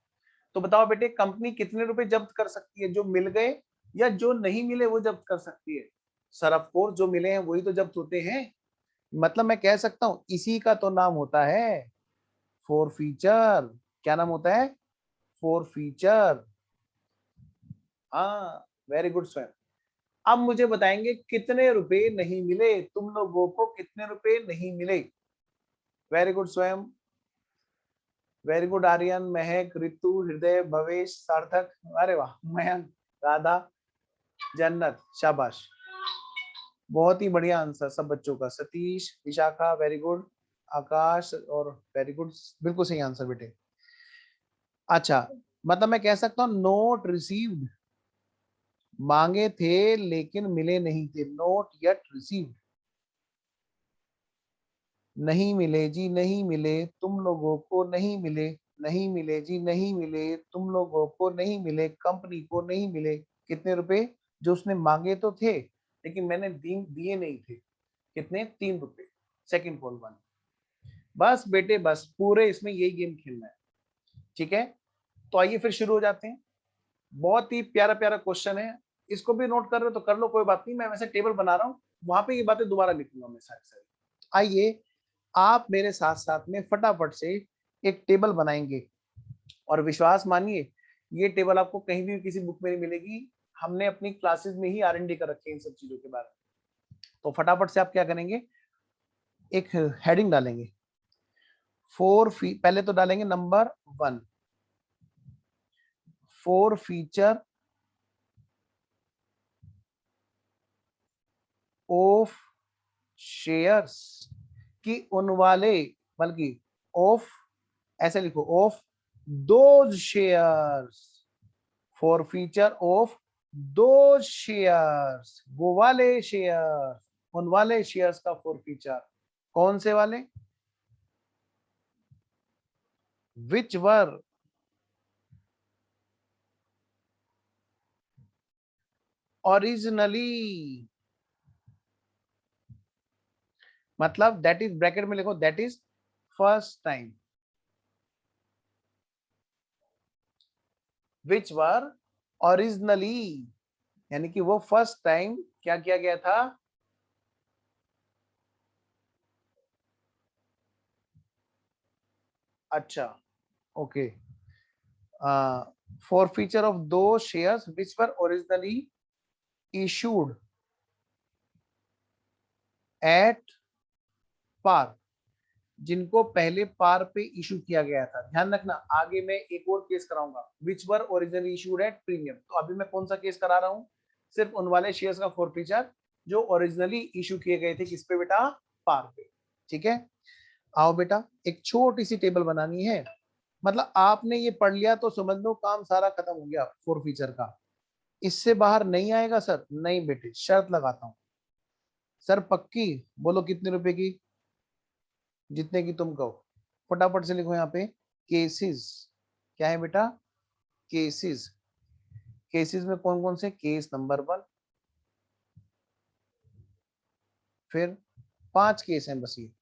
तो बताओ बेटे कंपनी कितने रुपए जब्त कर सकती है? जो मिल गए या जो नहीं मिले वो जब्त कर सकती है? सर ऑफ कोर्स जो मिले हैं वही तो जब्त होते हैं। मतलब मैं कह सकता हूं इसी का तो नाम होता है फोर फीचर। क्या नाम होता है? Four feature. हाँ, वेरी गुड स्वयं। अब मुझे बताएंगे कितने रुपए नहीं मिले? तुम लोगों को कितने रुपए नहीं मिले? Very good Swayam, very good Aryan, महक, रितु, हृदय, भवेश, सार्थक, अरे वाह, मयंक, राधा, जन्नत, शाबाश। बहुत ही बढ़िया आंसर सब बच्चों का। सतीश, विशाखा, वेरी गुड, आकाश और वेरी गुड, बिल्कुल सही आंसर बेटे। अच्छा, मतलब मैं कह सकता हूँ नोट रिसीव्ड, मांगे थे लेकिन मिले नहीं थे, नोट येट रिसीव्ड। नहीं मिले जी, नहीं मिले, तुम लोगों को नहीं मिले, नहीं मिले जी, नहीं मिले, तुम लोगों को नहीं मिले, कंपनी को नहीं मिले। कितने रुपए? जो उसने मांगे तो थे लेकिन मैंने दिए नहीं थे। कितने? 3 रुपए। Second call 1। बस बेटे बस, पूरे इसमें यही गेम खेलना है, ठीक है? तो आइए फिर शुरू हो जाते हैं। बहुत ही प्यारा प्यारा क्वेश्चन है। इसको भी नोट कर रहे हो तो कर लो, कोई बात नहीं, मैं वैसे टेबल बना रहा हूँ, वहां पे ये बातें दोबारा लिखूंगा मैं सारी सारी। आइए आप मेरे साथ साथ में फटाफट से एक टेबल बनाएंगे, और विश्वास मानिए ये टेबल आपको कहीं भी किसी बुक में नहीं मिलेगी। हमने अपनी क्लासेस में ही R&D कर रखे हैं इन सब चीजों के बारे में। तो फटाफट से आप क्या करेंगे, एक हेडिंग डालेंगे। पहले तो डालेंगे number 1, four feature of shares, कि उन वाले, बल्कि ऑफ, ऐसे लिखो, of those shares, for feature of those shares, वो वाले शेयर, उन वाले शेयर्स का फॉर फीचर। कौन से वाले? विच वर ओरिजिनली, मतलब दैट इज, ब्रैकेट में लिखो, that is first time, which were originally, यानी कि वो फर्स्ट टाइम क्या किया गया था? अच्छा, okay. forfeiture of those shares which were originally issued at par, जिनको पहले पार पे इशू किया गया था। ध्यान रखना, आगे मैं एक और केस कराऊंगा, विच were originally issued at premium. तो अभी मैं कौन सा केस करा रहा हूं? सिर्फ उन वाले शेयर्स का फॉरफीचर जो ओरिजिनली इशू किए गए थे किस पे बेटा? पार पे। ठीक है, आओ बेटा, एक छोटी सी टेबल बनानी है। मतलब आपने ये पढ़ लिया तो समझ लो काम सारा खत्म हो गया फॉरफीचर का। इससे बाहर नहीं आएगा सर? नहीं बेटे, शर्त लगाता हूं। सर पक्की? बोलो कितने रुपए की? जितने की तुम कहो। फटाफट से लिखो यहाँ पे केसेस। क्या है बेटा? केसेस। केसेस में कौन कौन से? केस नंबर 1, फिर 5 केस हैं बस ये।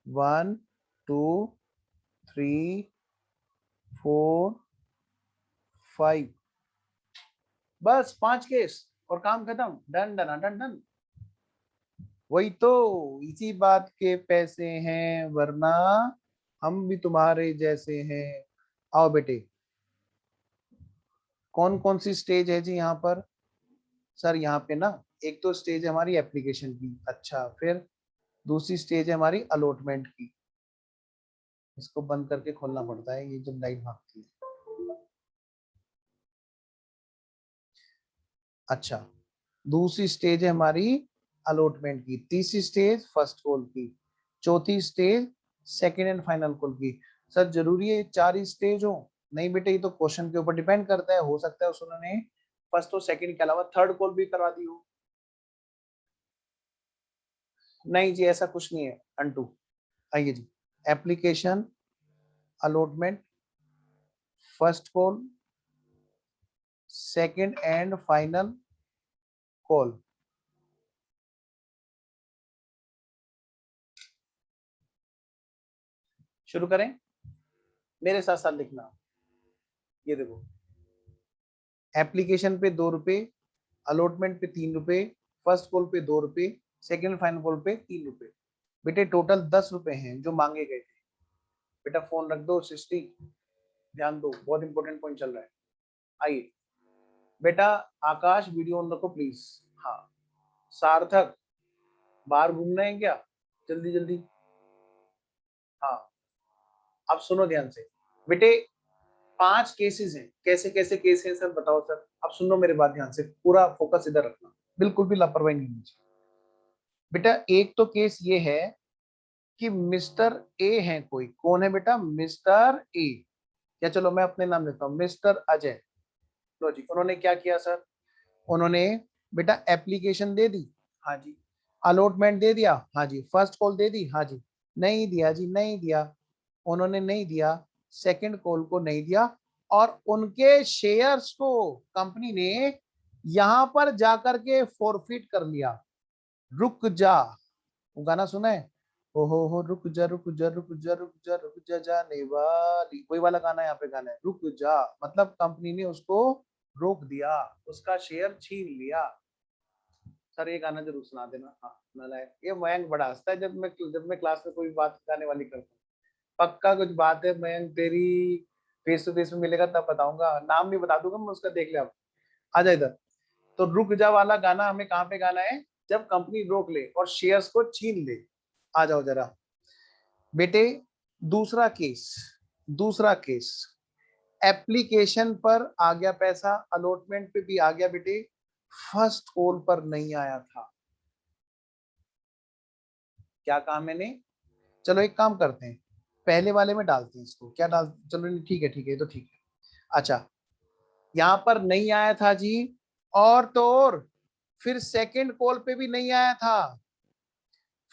वन, टू, थ्री, 4, 5, बस 5 केस और काम खत्म। Done done done done. वही तो, इसी बात के पैसे हैं, वरना हम भी तुम्हारे जैसे हैं। आओ बेटे, कौन कौन सी स्टेज है जी यहाँ पर? सर यहाँ पे ना, एक तो स्टेज है हमारी एप्लीकेशन की। अच्छा, फिर दूसरी स्टेज है हमारी अलॉटमेंट की। इसको बंद करके खोलना पड़ता है ये जब लाइट भागती है। अच्छा, दूसरी स्टेज है हमारी अलॉटमेंट की, तीसरी स्टेज फर्स्ट कॉल की, चौथी stage second and final call की। सर जरूरी है 4 ही स्टेज हो? नहीं बेटे, ये तो क्वेश्चन के ऊपर डिपेंड करता है। हो सकता है उन्होंने फर्स्ट और सेकंड के अलावा थर्ड कॉल भी करवा दी हो। नहीं जी, ऐसा कुछ नहीं है अंटू। आइए जी, application, allotment, first call, second and final call. शुरू करें? मेरे साथ साथ लिखना। ये देखो, एप्लीकेशन पे 2 रुपए, अलॉटमेंट पे 3 रुपए, फर्स्ट कॉल पे 2 रुपए, सेकंड फाइनल कॉल पे 3 रुपए। बेटे टोटल 10 रुपए हैं जो मांगे गए थे। बेटा फोन रख दो सृष्टि, ध्यान दो, बहुत इंपॉर्टेंट पॉइंट चल रहा है। आइए बेटा, आकाश वीडियो ऑन रखो प्लीज। हाँ, सार्थक बाहर घूम रहे हैं क्या? जल्दी जल्दी। हाँ, अब सुनो ध्यान से बेटे, 5 केसेस हैं। कैसे कैसे केस हैं सर, बताओ सर। अब सुनो मेरे बात ध्यान से, पूरा फोकस इधर रखना, बिल्कुल भी लापरवाही नहीं होनी चाहिए। बेटा एक तो केस ये है कि मिस्टर ए है, कोई कौन है बेटा? Mister A. या चलो मैं अपने नाम लेता हूं, मिस्टर अजय। लो जी, उन्होंने क्या किया सर? उन्होंने बेटा एप्लीकेशन दे दी, हाँ जी। अलॉटमेंट दे दिया, हाँ जी। फर्स्ट कॉल दे दी, हाँ जी। नहीं दिया जी, नहीं दिया। उन्होंने नहीं दिया, सेकंड कॉल को नहीं दिया, और उनके शेयर्स को कंपनी ने यहां पर जाकर के फॉरफिट कर लिया। रुक जा, वो गाना सुना है? ओ हो रुक जा रुक जा रुक जा रुक जा रुक जा जाने वाली, वही वाला गाना यहाँ पे गाना है, रुक जा। मतलब कंपनी ने उसको रोक दिया, उसका शेयर छीन लिया। सर ये गाना जरूर सुना देना। हाँ, नालायक, ये मयंक बड़ा हंसता है जब मैं क्लास में कोई बात गाने वाली करता हूँ। पक्का कुछ बात है मयंक तेरी, फेस टू फेस में मिलेगा तब बताऊंगा, नाम भी बता दूंगा मैं उसका, देख ले आप। आ जा इधर। तो रुक जा वाला गाना हमें कहाँ पे गाना है? जब कंपनी रोक ले और शेयर्स को छीन ले। आ जाओ जरा बेटे, दूसरा केस। दूसरा केस, एप्लीकेशन पर आ गया पैसा, अलॉटमेंट पे भी आ गया बेटे, फर्स्ट कॉल पर नहीं आया था। क्या कहा मैंने? चलो एक काम करते हैं, पहले वाले में डालते हैं इसको। क्या डाल, चलो नहीं, ठीक है ठीक है, ये तो ठीक है। अच्छा, यहाँ पर नहीं आया था जी, और तो और फिर सेकंड कॉल पे भी नहीं आया था,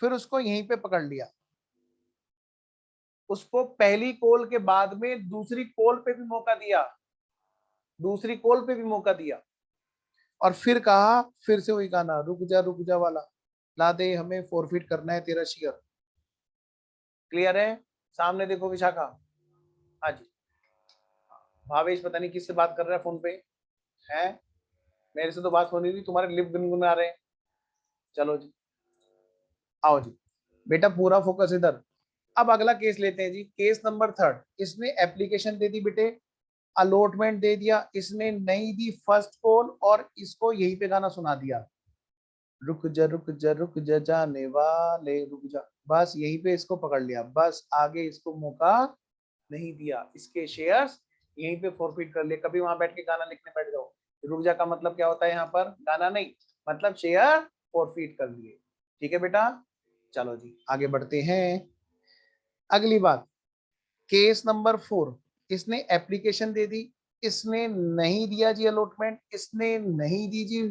फिर उसको यहीं पे पकड़ लिया। उसको पहली कॉल के बाद में दूसरी कॉल पे भी मौका दिया, दूसरी कॉल पे भी मौका दिया, और फिर कहा, फिर से वही गाना, रुक जा वाला, ला दे हमें फॉरफिट करना है तेरा शेयर। क्लियर है? सामने देखो विशाखा। हाँ जी। भावेश पता नहीं किससे बात कर रहा है फोन पे, है? मेरे से तो बात होनी थी, तुम्हारे लिप गुनगुना रहे हैं। चलो जी, आओ जी बेटा, पूरा फोकस इधर। अब अगला केस लेते हैं जी, केस नंबर 3। इसने एप्लीकेशन दे दी बेटे, अलॉटमेंट दे दिया, इसने नहीं दी फर्स्ट कॉल और इसको यहीं पे गाना सुना दिया, रुक जा रुक जा रुक जा जाने वाले रुक जा, बस यहीं पे इसको पकड़ लिया, बस आगे इसको मौका नहीं दिया, इसके शेयर्स यहीं पे फॉरफिट कर लिए। कभी वहां बैठ के गाना लिखने बैठ जाओ, रुक जा का मतलब क्या होता है यहाँ पर, गाना नहीं, मतलब शेयर फॉरफिट कर लिए। ठीक है बेटा, चलो जी आगे बढ़ते हैं। अगली बात, केस नंबर 4। इसने एप्लीकेशन दे दी, इसने नहीं दिया जी अलॉटमेंट, इसने नहीं दी जी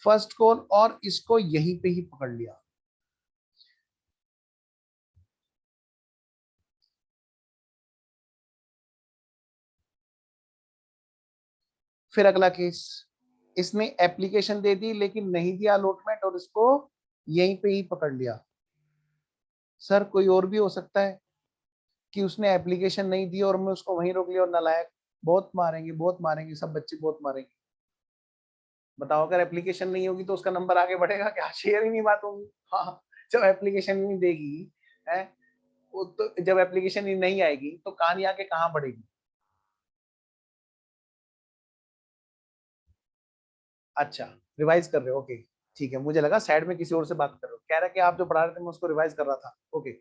फर्स्ट कॉल और इसको यहीं पे ही पकड़ लिया। फिर अगला केस, इसने एप्लीकेशन दे दी लेकिन नहीं दिया अलॉटमेंट और इसको यहीं पे ही पकड़ लिया। सर कोई और भी हो सकता है कि उसने एप्लीकेशन नहीं दी और मैं उसको वहीं रोक लिया और नालायक, बहुत मारेंगे बहुत मारेंगे, सब बच्चे बहुत मारेंगे। बताओ, अगर एप्लीकेशन नहीं होगी तो उसका नंबर आगे बढ़ेगा क्या, शेयर ही नहीं बात होगी। हाँ, जब एप्लीकेशन नहीं देगी है, वो तो जब एप्लीकेशन ही नहीं आएगी तो कहानी आगे कहाँ बढ़ेगी। अच्छा, रिवाइज कर रहे हो, ओके ठीक है, मुझे लगा साइड में किसी और से बात कर रहे हो, कह रहा कि आप जो पढ़ा रहे थे मैं उसको रिवाइज कर रहा था। ओके,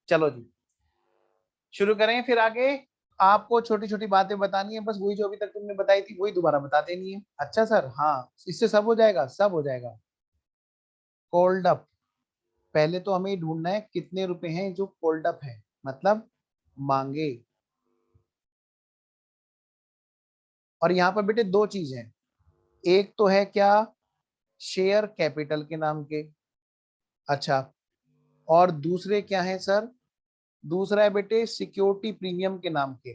चलो जी शुरू करें फिर आगे। आपको छोटी छोटी बातें बतानी है, बस वही जो अभी तक तुमने बताई थी वही दोबारा बता देनी है। अच्छा सर, हाँ इससे सब हो जाएगा, सब हो जाएगा। कोल्ड अप, पहले तो हमें ढूंढना है कितने रुपए हैं जो कोल्ड अप है, मतलब मांगे। और यहाँ पर बेटे दो चीज हैं, एक तो है क्या, शेयर कैपिटल के नाम के, अच्छा, और दूसरे क्या है सर, दूसरा है बेटे सिक्योरिटी प्रीमियम के नाम के।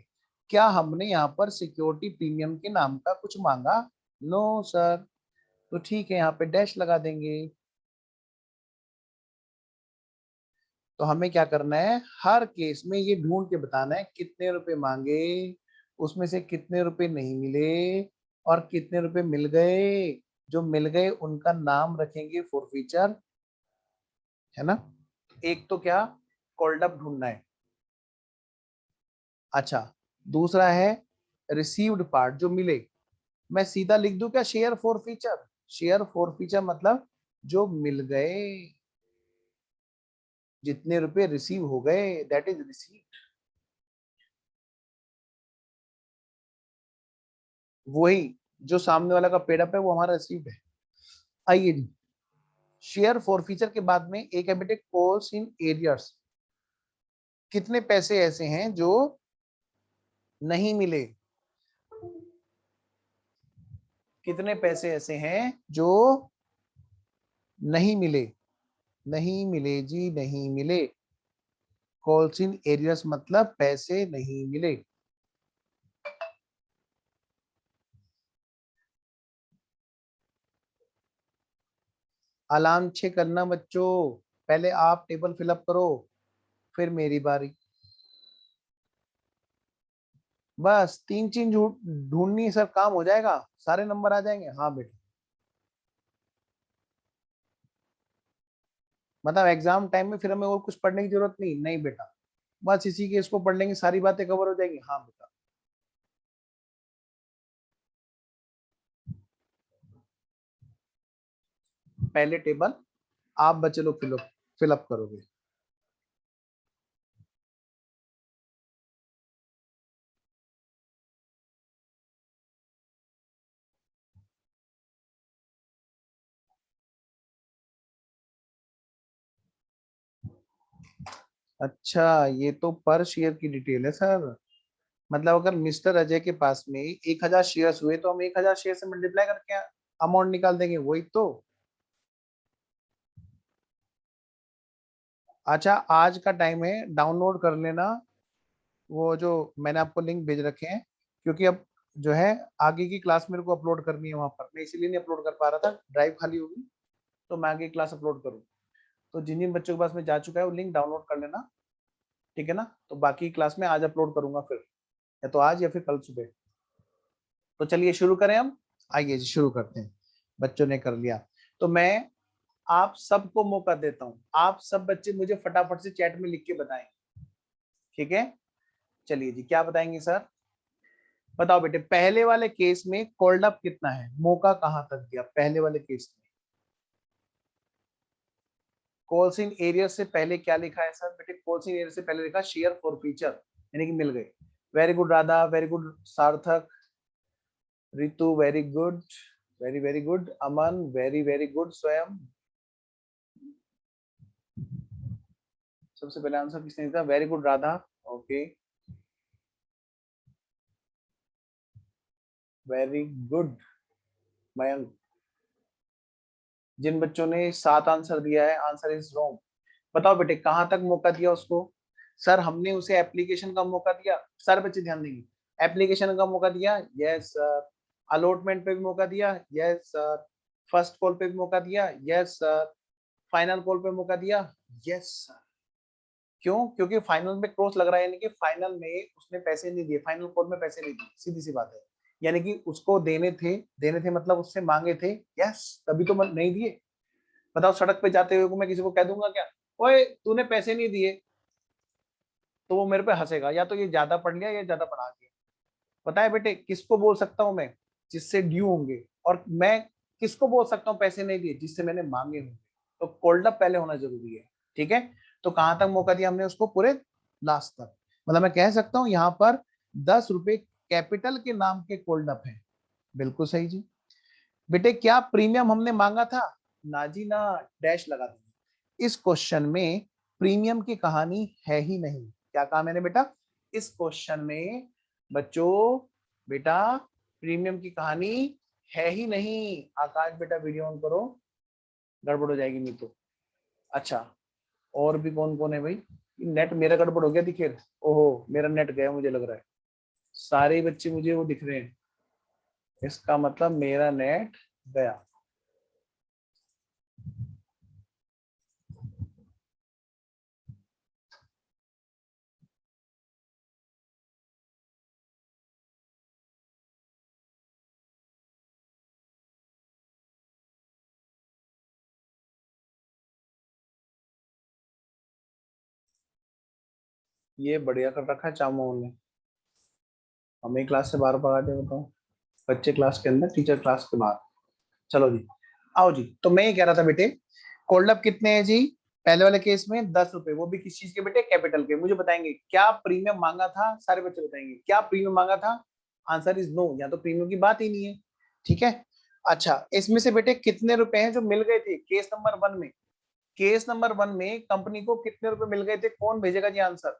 क्या हमने यहाँ पर सिक्योरिटी प्रीमियम के नाम का कुछ मांगा? No sir. तो ठीक है, यहाँ पे डैश लगा देंगे। तो हमें क्या करना है, हर केस में ये ढूंढ के बताना है कितने रुपए मांगे, उसमें से कितने रुपए नहीं मिले और कितने रुपए मिल गए। जो मिल गए उनका नाम रखेंगे फॉर फ्यूचर, है ना। एक तो क्या, कॉल्ड अप ढूंढना है। अच्छा, दूसरा है रिसीव्ड पार्ट जो मिले, मैं सीधा लिख दूं क्या, share for feature, share for feature मतलब जो मिल गए, जितने रुपए रिसीव हो गए दैट इज रिसीव। वही जो सामने वाला का पेड अप है वो हमारा रिसीव्ड है। आइए जी, शेयर फॉर फीचर के बाद में एक है बेटे कॉल्स इन एरियर्स, कितने पैसे ऐसे हैं जो नहीं मिले, कितने पैसे ऐसे हैं जो नहीं मिले, नहीं मिले जी नहीं मिले, कॉल्स इन एरियर्स मतलब पैसे नहीं मिले। अलार्म छे करना बच्चों, पहले आप टेबल फिलअप करो फिर मेरी बारी। बस तीन चीज ढूंढनी है सर, काम हो जाएगा, सारे नंबर आ जाएंगे। हाँ बेटा, मतलब एग्जाम टाइम में फिर हमें और कुछ पढ़ने की जरूरत नहीं, नहीं बेटा, बस इसी के इसको पढ़ लेंगे सारी बातें कवर हो जाएंगी। हाँ बेटा, पहले टेबल आप बच्चे लोग फिलअप फिलअप करोगे। अच्छा, ये तो पर शेयर की डिटेल है सर, मतलब अगर मिस्टर अजय के पास में 1,000 शेयर्स हुए तो हम 1,000 शेयर से मल्टीप्लाई करके अमाउंट निकाल देंगे, वही तो। अच्छा, आज का टाइम है, डाउनलोड कर लेना वो जो मैंने आपको लिंक भेज रखे हैं, क्योंकि अब जो है आगे की क्लास मेरे को अपलोड करनी है वहां पर, मैं इसीलिए नहीं अपलोड कर पा रहा था, ड्राइव खाली होगी तो मैं आगे क्लास अपलोड करूँ। तो जिन जिन बच्चों के पास में जा चुका है वो लिंक डाउनलोड कर लेना, ठीक है ना। तो बाकी क्लास में आज अपलोड करूंगा फिर, या तो आज या फिर कल सुबह। तो चलिए शुरू करें हम, आइए जी शुरू करते हैं। बच्चों ने कर लिया तो मैं आप सबको मौका देता हूं, आप सब बच्चे मुझे फटाफट से चैट में लिख के बताएं, ठीक है। चलिए जी, क्या बताएंगे सर? बताओ बेटे, पहले वाले केस में कोल्ड अप कितना है, मौका कहां तक दिया पहले वाले केस में? कोल्सिन एरिया से पहले क्या लिखा है सर? बेटे कोल्सिन एरिया से पहले लिखा शेयर फॉर फ्यूचर, यानी कि मिल गए। Very good Radha, very good Sarthak, Ritu very good, very very good, Aman very very good, Swayam सबसे पहले आंसर किसने दिया? Very good Radha, okay very good Mayank. जिन बच्चों ने 7 आंसर दिया है, आंसर इज रॉन्ग। बताओ बेटे कहां तक मौका दिया उसको? सर हमने उसे एप्लीकेशन का मौका दिया, सारे बच्चे ध्यान देंगे, एप्लीकेशन का मौका दिया, यस सर। अलॉटमेंट पे भी मौका दिया, यस सर। फर्स्ट कॉल पे भी मौका दिया, यस सर। फाइनल कॉल पे मौका दिया, यस सर। क्यों? क्योंकि फाइनल में क्रॉस लग रहा है, यानी कि फाइनल में उसने पैसे नहीं दिए, फाइनल कॉल में पैसे नहीं दिए, सीधी सी बात है। यानी कि उसको देने थे मतलब उससे मांगे थे, यस, तभी तो नहीं दिए। बताओ सड़क पे जाते हुए को मैं किसी को कह दूंगा क्या, ओए तूने पैसे नहीं दिए, तो वो मेरे पे हंसेगा, या तो ये ज्यादा पढ़ लिया या ज्यादा पढ़ा दिया। पता है बेटे किसको बोल सकता हूं मैं? जिससे ड्यू होंगे। और मैं किसको बोल सकता हूँ पैसे नहीं दिए? जिससे मैंने मांगे होंगे। तो कोल्ड अप पहले होना जरूरी है, ठीक है। तो कहां तक मौका दिया हमने उसको? पूरे लास्ट तक। मतलब मैं कह सकता हूँ यहाँ पर 10 रुपए कैपिटल के नाम के कोल्ड अप है। बिल्कुल सही जी। बेटे क्या प्रीमियम हमने मांगा था? ना जी ना, डैश लगा देंगे। इस क्वेश्चन में प्रीमियम की कहानी है ही नहीं। क्या कहा मैंने बेटा? इस क्वेश्चन में बच्चों, बेटा प्रीमियम की कहानी है ही नहीं। आकाश बेटा वीडियो ऑन करो, गड़बड़ हो जाएगी नहीं तो। अच्छा, और भी कौन कौन है भाई? नेट मेरा गड़बड़ हो गया दिखे। ओहो मेरा नेट गया मुझे लग रहा है। सारे बच्चे मुझे वो दिख रहे हैं, इसका मतलब मेरा नेट गया। ये बढ़िया कर रखा है चामोन ने, हमें क्लास से बाहर भगा दिया। बताओ, बच्चे क्लास के अंदर, टीचर क्लास के बाहर। चलो जी, आओ जी। तो मैं ये कह रहा था बेटे, कोल्ड अप कितने हैं जी? पहले वाले केस में 10 रुपए, वो भी किस चीज के बेटे? कैपिटल के। मुझे बताएंगे क्या प्रीमियम मांगा था? सारे बच्चे बताएंगे क्या प्रीमियम मांगा था? आंसर इज नो, या तो प्रीमियम की बात ही नहीं है, ठीक है। अच्छा, इसमें से बेटे कितने रुपए हैं जो मिल गए थे केस नंबर 1 में? केस नंबर 1 में कंपनी को कितने रुपए मिल गए थे? कौन भेजेगा जी answer?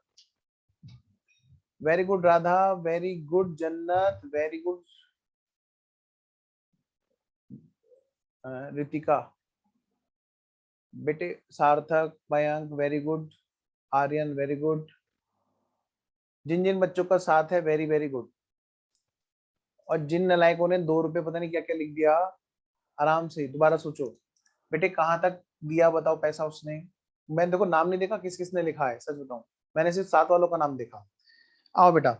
Very good Radha, very good Jannat, very good Ritika, बेटे Sarthak, Mayank very good, Aryan very good. जिन जिन बच्चों का साथ है वेरी वेरी गुड। और जिन नलायकों ने 2 रुपए पता नहीं क्या क्या लिख दिया, आराम से दोबारा सोचो। बेटे कहाँ तक दिया बताओ पैसा उसने? मैं देखो नाम नहीं देखा किस किसने लिखा है, सच बताऊं मैंने सिर्फ 7 वालों का नाम देखा। आओ बेटा,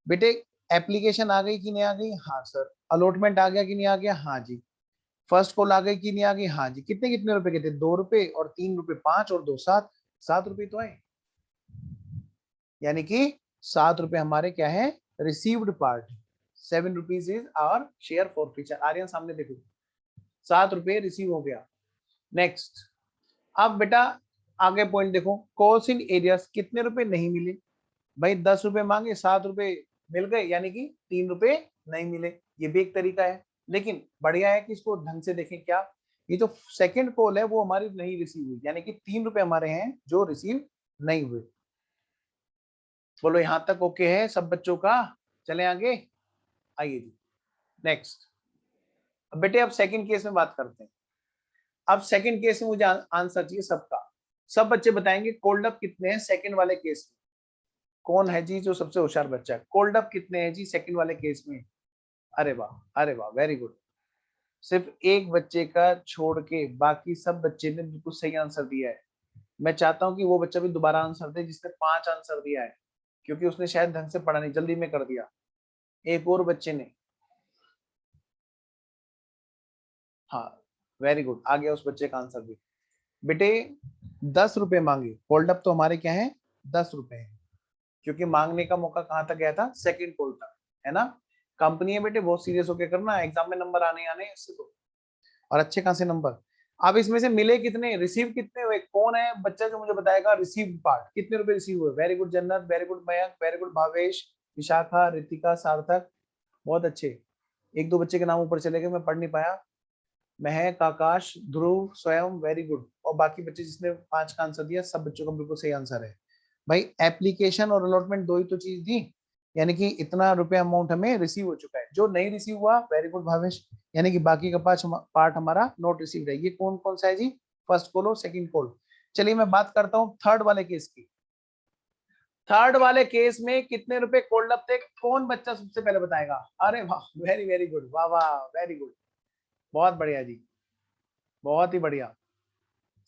बेटे एप्लीकेशन आ गई कि नहीं आ गई? हाँ सर। अलॉटमेंट आ गया कि नहीं आ गया? हाँ जी। फर्स्ट कॉल आ गई कि नहीं आ गई? हाँ जी। कितने कितने रुपए के थे? 2 रुपए और 3 रुपए, 5 और 2 7, 7 रुपए तो आए। यानी कि 7 रुपए हमारे क्या है? Received part. 7 rupees is our share for future. Aryan सामने देखो, 7 रुपए रिसीव हो गया। नेक्स्ट, अब बेटा आगे पॉइंट देखो, कॉल्स इन एरियाज कितने रुपए नहीं मिले? भाई 10 रुपए मांगे, 7 रुपए मिल गए, यानी कि 3 रुपए नहीं मिले। ये भी एक तरीका है, लेकिन बढ़िया है कि इसको ढंग से देखें। क्या ये जो सेकंड कॉल है वो हमारी नहीं रिसीव हुई, यानी कि 3 रुपए हमारे हैं जो रिसीव नहीं हुए। बोलो यहां तक ओके है सब बच्चों का? चले आगे, आइए जी। नेक्स्ट, अब बेटे अब सेकंड केस में बात करते हैं। अब सेकंड केस में मुझे आंसर चाहिए सबका। सब बच्चे बताएंगे कोल्ड अप कितने हैं सेकंड वाले केस में। कौन है जी जो सबसे होशियार बच्चा है? कोल्ड अप कितने हैं जी सेकंड वाले केस में? अरे वाह, अरे वाह, वेरी गुड। सिर्फ एक बच्चे का छोड़ के बाकी सब बच्चे ने बिल्कुल सही आंसर दिया है। मैं चाहता हूं कि वो बच्चा भी दोबारा आंसर दे जिसने 5 आंसर दिया है, क्योंकि उसने शायद ढंग से पढ़ा नहीं, जल्दी में कर दिया। एक और बच्चे ने, हाँ वेरी गुड, आ गया उस बच्चे का आंसर भी। बेटे 10 रुपए मांगे, होल्ड अप तो हमारे क्या है 10 रुपए है, क्योंकि मांगने का मौका कहां तक गया था, सेकंड कॉल तक, है ना। कंपनी है बेटे, बहुत सीरियस होकर करना, एग्जाम में नंबर आने आने इससे तो, और अच्छे खासे नंबर। अब इसमें से मिले कितने, रिसीव कितने हुए, कौन है बच्चा जो मुझे बताएगा रिसीव पार्ट, कितने रुपए रिसीव हुए। Very good Jannat, very good Mayank, very good Bhavesh, Vishakha, Ritika, सार्थक, बहुत अच्छे। एक दो बच्चे के नाम ऊपर चले गए, मैं पढ़ नहीं पाया। महक, आकाश, ध्रुव, स्वयं, वेरी गुड। और बाकी बच्चे जिसने 5 का आंसर दिया, सब बच्चों का बिल्कुल सही आंसर है। भाई एप्लीकेशन और अलॉटमेंट दो ही तो चीज दी, यानी कि इतना रुपया अमाउंट हमें रिसीव हो चुका है। जो नहीं रिसीव हुआ, वेरी गुड भावेश, यानी कि बाकी का पार्ट हमारा नॉट रिसीव है। ये कौन कौन सा है जी, फर्स्ट कॉल और सेकंड कॉल। चलिए मैं बात करता हूँ थर्ड वाले केस की। थर्ड वाले केस में कितने रुपए कोल्ड अप थे, कौन बच्चा सबसे पहले बताएगा। अरे वाह, वेरी वेरी गुड, वाह वाह, वेरी गुड, बहुत बढ़िया जी, बहुत ही बढ़िया।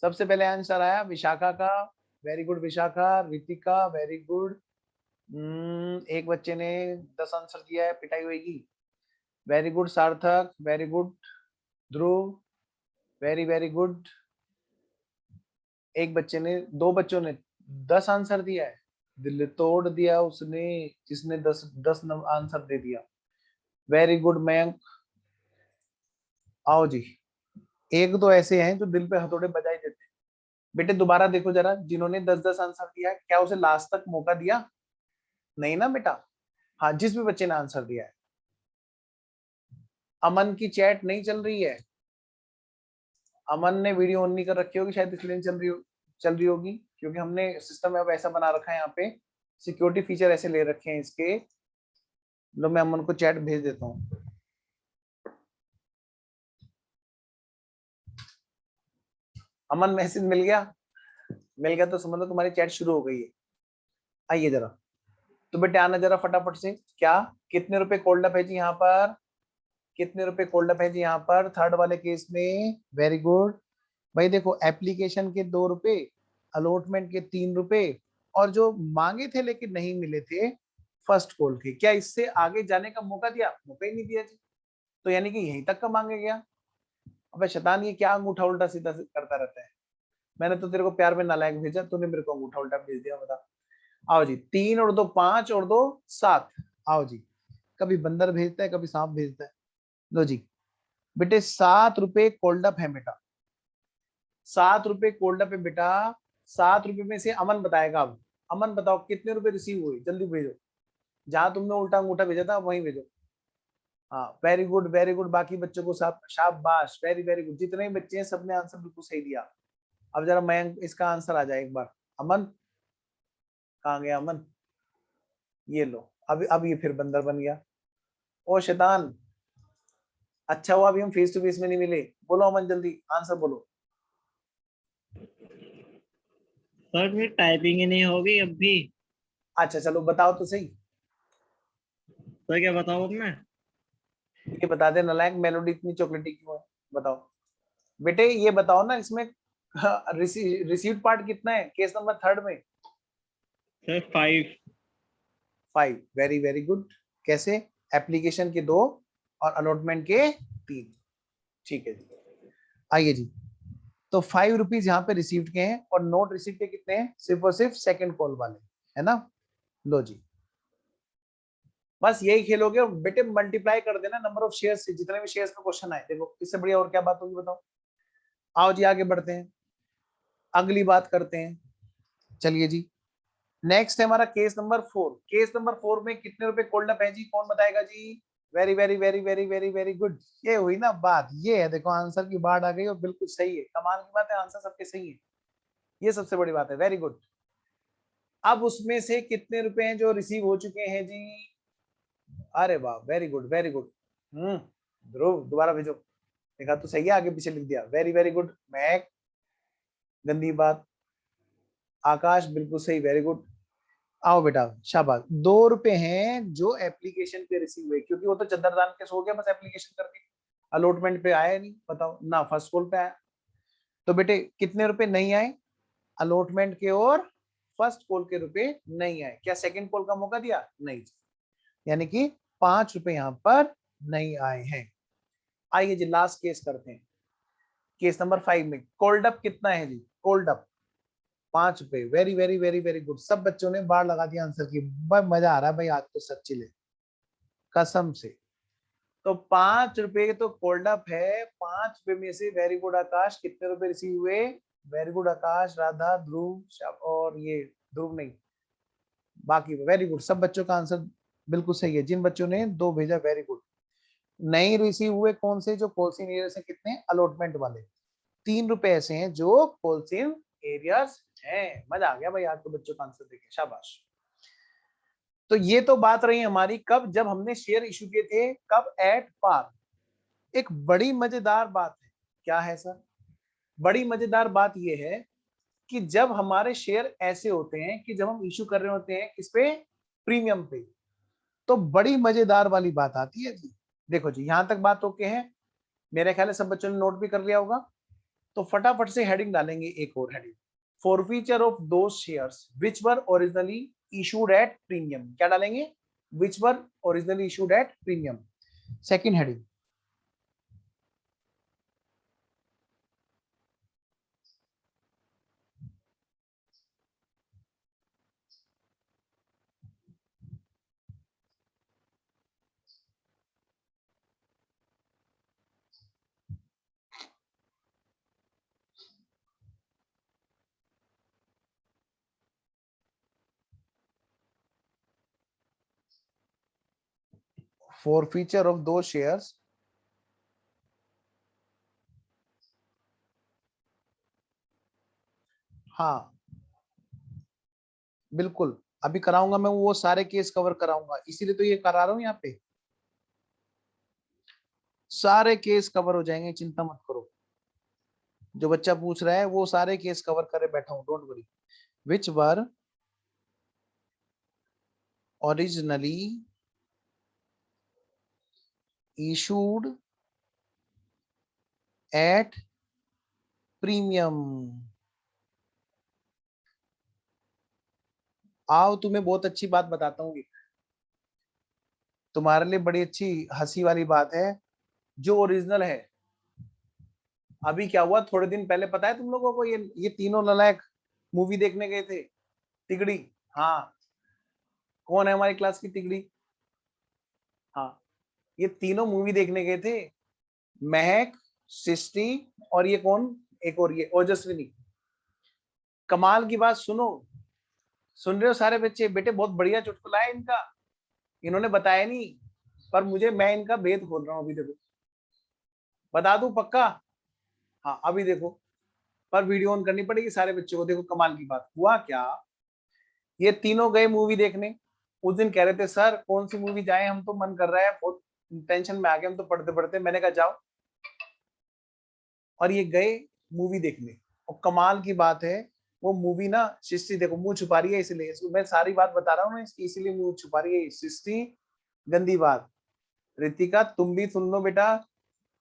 सबसे पहले आंसर आया विशाखा का, very good Vishakha. Ritika, very good. एक बच्चे ने 10 आंसर दिया है, पिटाई होगी। Very good Sarthak, very good ध्रुव, वेरी वेरी गुड। एक बच्चे ने, दो बच्चों ने 10 आंसर दिया है, दिल तोड़ दिया उसने, जिसने 10 आंसर दे दिया। Very good Mayank. आओ जी, एक दो ऐसे हैं जो दिल पे हथौड़े बजाई देते हैं। बेटे दोबारा देखो जरा, जिन्होंने 10 आंसर दिया है, क्या उसे लास्ट तक मौका दिया, नहीं ना बेटा। हाँ, जिस भी बच्चे ने आंसर दिया है। अमन की चैट नहीं चल रही है, अमन ने वीडियो ऑन नहीं कर रखी होगी शायद, इसलिए नहीं चल रही होगी, क्योंकि हमने सिस्टम अब ऐसा बना रखा है, यहाँ पे सिक्योरिटी फीचर ऐसे ले रखे हैं इसके। लो मैं अमन को चैट भेज देता हूँ। अमन मैसेज मिल गया, मिल गया तो समझ लो तुम्हारी चैट शुरू हो गई है। आइए जरा, तो बेटे आना जरा फटाफट से, क्या कितने रुपए कोल्ड अप है जी यहाँ पर, कितने रुपए कोल्ड अप है जी यहाँ पर थर्ड वाले केस में। वेरी गुड भाई, देखो एप्लीकेशन के 2 रुपए, अलॉटमेंट के 3 रुपए, और जो मांगे थे लेकिन नहीं मिले थे फर्स्ट कॉल के, क्या इससे आगे जाने का मौका दिया, मौका ही नहीं दिया जी। तो यानी कि यहीं तक का मांगे गया। अबे शैतान, ये क्या अंगूठा उल्टा सीधा करता रहता है। मैंने तो तेरे को प्यार में नालायक भेजा, तूने मेरे को अंगूठा उल्टा भेज दिया, बता। आओ जी, 3 और 2 5 और 2 7। आओ जी, कभी बंदर भेजता है, कभी सांप भेजता है। लो जी बेटे, 7 रुपए कोल्ड अप है बेटा, 7 रुपए कोल्ड अप है बेटा। 7 रुपए में से अमन बताएगा। अब अमन बताओ कितने रुपए रिसीव हुए, जल्दी भेजो, जहां तुमने उल्टा अंगूठा भेजा था वहीं भेजो। हाँ वेरी गुड, वेरी गुड, बाकी बच्चों को शाबाश, वेरी वेरी गुड, जितने भी बच्चे हैं सबने आंसर बिल्कुल सही दिया। अब जरा मयंक इसका आंसर आ जाए एक बार। अमन कहाँ गया अमन, ये लो, अब ये फिर बंदर बन गया। ओ शैतान, अच्छा हुआ अभी हम फेस टू फेस में नहीं मिले। बोलो अमन, जल्दी आंसर बोलो। सर फिर टाइपिंग ही नहीं होगी अब भी। अच्छा चलो बताओ तो सही, सर क्या बताऊं अब मैं। ये बता दे नालायक, मेलोडी इतनी चॉकलेटी क्यों है, बताओ। बेटे ये बताओ ना, इसमें रिसीव्ड पार्ट कितना है केस नंबर थर्ड में। सर 5। 5, very very good. कैसे, एप्लीकेशन के 2 और अलॉटमेंट के 3। ठीक है जी, आइए जी। तो 5 रुपीज यहाँ पे रिसीव्ड के हैं, और नोट रिसीव के कितने हैं, सिर्फ और सिर्फ सेकंड कॉल वाले, है ना। लो जी, बस यही खेलोगे, और बेटे मल्टीप्लाई कर देना नंबर ऑफ शेयर से, जितने भी शेयर्स का क्वेश्चन आए। देखो इससे बढ़िया और क्या बात होगी, बताओ। आओ जी आगे बढ़ते हैं, अगली बात करते हैं। चलिए जी, नेक्स्ट है हमारा केस नंबर 4। केस नंबर 4 में कितने रुपए कोल्ड अप है जी, कौन बताएगा जी। Very very very very very very good, ये हुई ना बात, ये है, देखो आंसर की बाढ़ आ गई, और बिल्कुल सही है, कमाल की बात है, आंसर सबके सही है, ये सबसे बड़ी बात है, वेरी गुड। अब उसमें से कितने रुपए हैं जो रिसीव हो चुके हैं जी। अरे वाह, वेरी गुड वेरी गुड। ध्रुव दोबारा भेजो, देखा तो सही है, आगे पीछे लिख दिया, वेरी वेरी गुड। महक, गंदी बात। आकाश बिल्कुल सही, वेरी गुड। आओ बेटा, शाबाश। 2 रुपए हैं जो एप्लीकेशन पे रिसीव हुए, क्योंकि वो तो चंद्रदान के सो गया बस एप्लीकेशन करके, अलॉटमेंट पे आया नहीं, बताओ ना फर्स्ट कॉल पे आया। तो बेटे कितने रुपए नहीं आए, अलॉटमेंट के और फर्स्ट कॉल के रुपए नहीं आए। क्या सेकंड कॉल का मौका दिया, नहीं, यानी कि 5 रुपए यहाँ पर नहीं आए हैं। आइए जी लास्ट केस करते हैं। केस नंबर 5 में कोल्ड अप कितना है जी? कोल्ड अप 5 रुपए। Very very very very good, सब बच्चों ने बाढ़ लगा दिया आंसर की। बस मजा आ रहा है भाई आज तो, सच्ची ले कसम से। तो 5 रुपए तो कोल्ड अप है। 5 रुपए में से वेरी गुड आकाश कितने रुपए रिसीव हुए? वेरी गुड आकाश, राधा, ध्रुव और ये ध्रुव नहीं, बाकी वेरी गुड, सब बच्चों का आंसर बिल्कुल सही है। जिन बच्चों ने 2 भेजा वेरी गुड। नहीं रिसीव हुए कौन से? जो कोलसिन एरिया से कितने अलॉटमेंट वाले 3 रुपए ऐसे हैं जो कोलसिन एरियाज हैं। मजा आ गया भाई आज तो बच्चों का आंसर देखे, शाबाश। तो ये तो बात रही हमारी कब, जब हमने शेयर इशू किए थे, कब? At par. एक बड़ी मजेदार बात है, क्या है सर? बड़ी मजेदार बात यह है कि जब हमारे शेयर ऐसे होते हैं कि जब हम इशू कर रहे होते हैं किस पे? प्रीमियम पे, तो बड़ी मजेदार वाली बात आती है जी। देखो जी, यहां तक बात ओके है, मेरे ख्याल है सब बच्चों ने नोट भी कर लिया होगा। तो फटाफट से हेडिंग डालेंगे, एक और हेडिंग, फॉरफीचर ऑफ दो shares which were originally issued at premium. क्या डालेंगे? Which were originally issued at premium. Second heading, forfeiture of दो शेयर्स, हाँ बिल्कुल, अभी कराऊंगा मैं, वो सारे केस कवर कराऊंगा, इसीलिए तो ये करा रहा हूं यहाँ पे। सारे केस कवर हो जाएंगे, चिंता मत करो। जो बच्चा पूछ रहा है वो सारे केस कवर करे बैठा हूं, don't worry. Which were originally issued at premium. आओ तुम्हें बहुत अच्छी बात बताता हूँ, तुम्हारे लिए बड़ी अच्छी हंसी वाली बात है। जो ओरिजिनल है, अभी क्या हुआ थोड़े दिन पहले पता है तुम लोगों को? ये तीनों नालायक मूवी देखने गए थे, तिगड़ी। हाँ, कौन है हमारी क्लास की तिगड़ी? हाँ, ये तीनों मूवी देखने गए थे, महक, सृष्टि और ये कौन, एक और ये ओजस्विनी। कमाल की बात सुनो, सुन रहे हो सारे बच्चे? बेटे बहुत बढ़िया चुटकुला है इनका, इन्होंने बताया नहीं, पर मुझे, मैं इनका भेद खोल रहा हूँ अभी। देखो बता दूं पक्का? हाँ अभी देखो, पर वीडियो ऑन करनी पड़ेगी सारे बच्चों को। देखो कमाल की बात हुआ क्या, ये तीनों गए मूवी देखने। उस दिन कह रहे थे सर कौन सी मूवी जाए, हम तो मन कर रहा है, बहुत टेंशन में आ गए हम तो पढ़ते पढ़ते। मैंने कहा जाओ, और ये गए मूवी देखने। और कमाल की बात है, वो मूवी ना, सृष्टि देखो मुंह छुपा रही है, इसलिए इसको मैं सारी बात बता रहा हूँ ना इसकी, इसीलिए मुंह छुपा रही है सृष्टि। गंदी बात। रितिका तुम भी सुन लो बेटा,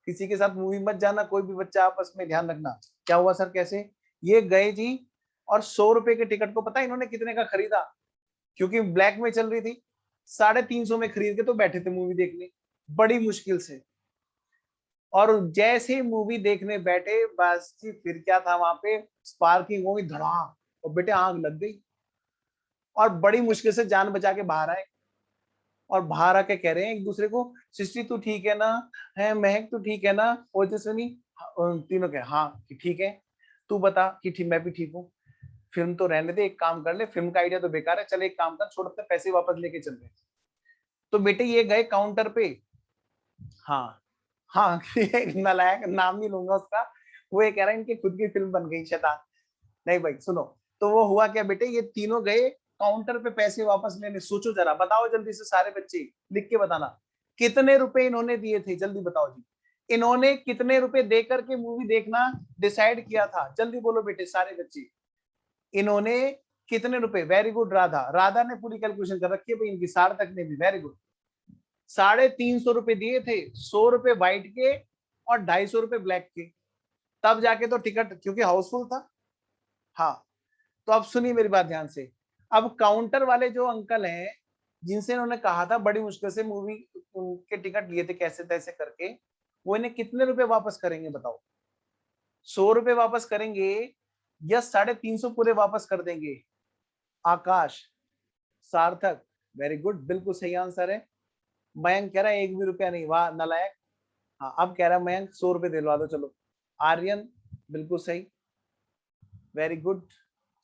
किसी के साथ मूवी मत जाना, कोई भी बच्चा, आपस में ध्यान रखना। क्या हुआ सर, कैसे? ये गए जी, और 100 रुपए के टिकट को पता है इन्होंने कितने का खरीदा? क्योंकि ब्लैक में चल रही थी, 350 में खरीद के तो बैठे थे मूवी देखने, बड़ी मुश्किल से। और जैसे ही मूवी देखने बैठे, बस जी फिर क्या था वहां पे, स्पार्किंग हो गई धड़ाम, और बेटे आग लग गई, और बड़ी मुश्किल से जान बचा के बाहर आए। और बाहर आके कह रहे हैं एक दूसरे को, सृष्टि तू ठीक है ना, है महक तू ठीक है ना, ओजस्विनी, तीनों कहे हाँ कि ठीक है, तू बता कि ठीक, मैं भी ठीक हूँ। फिल्म तो रहने दे, एक काम कर ले, फिल्म का आइडिया तो बेकार है, चल एक काम कर, छोड़, अपने पैसे वापस लेके चल रहे। तो बेटे ये गए काउंटर पे, हाँ हाँ एक नालायक, नाम नहीं लूंगा उसका, वो ये कह रहा है इनकी खुद की फिल्म बन गई शैतान। नहीं भाई सुनो, तो वो हुआ क्या बेटे, ये तीनों गए काउंटर पे पैसे वापस लेने। सोचो जरा, बताओ जल्दी से सारे बच्चे, लिख के बताना कितने रुपए इन्होंने दिए थे, जल्दी बताओ जी। इन्होंने कितने रुपए दे करके मूवी देखना डिसाइड किया था, जल्दी बोलो बेटे सारे बच्चे। इन्होंने कितने रुपए, वेरी गुड राधा, राधा ने पूरी कैलकुलेशन कर रखी है भाई इनकी, सार्थक ने भी, वेरी गुड। 350 रुपए दिए थे, 100 रुपए व्हाइट के और 250 रुपए ब्लैक के, तब जाके तो टिकट, क्योंकि हाउसफुल था। हाँ, तो अब सुनिए मेरी बात ध्यान से। अब काउंटर वाले जो अंकल हैं, जिनसे इन्होंने कहा था बड़ी मुश्किल से मूवी के टिकट लिए थे कैसे तैसे करके, वो इन्हें कितने रुपए वापस करेंगे बताओ? 100 रुपए वापस करेंगे या 350 पूरे वापस कर देंगे? आकाश, सार्थक, वेरी गुड, बिल्कुल सही आंसर है। मयंक कह रहा है 1 भी रुपया नहीं, वाह नालायक। हाँ अब कह रहा है मयंक 100 रुपए दिलवा दो, चलो। आर्यन बिल्कुल सही, वेरी गुड।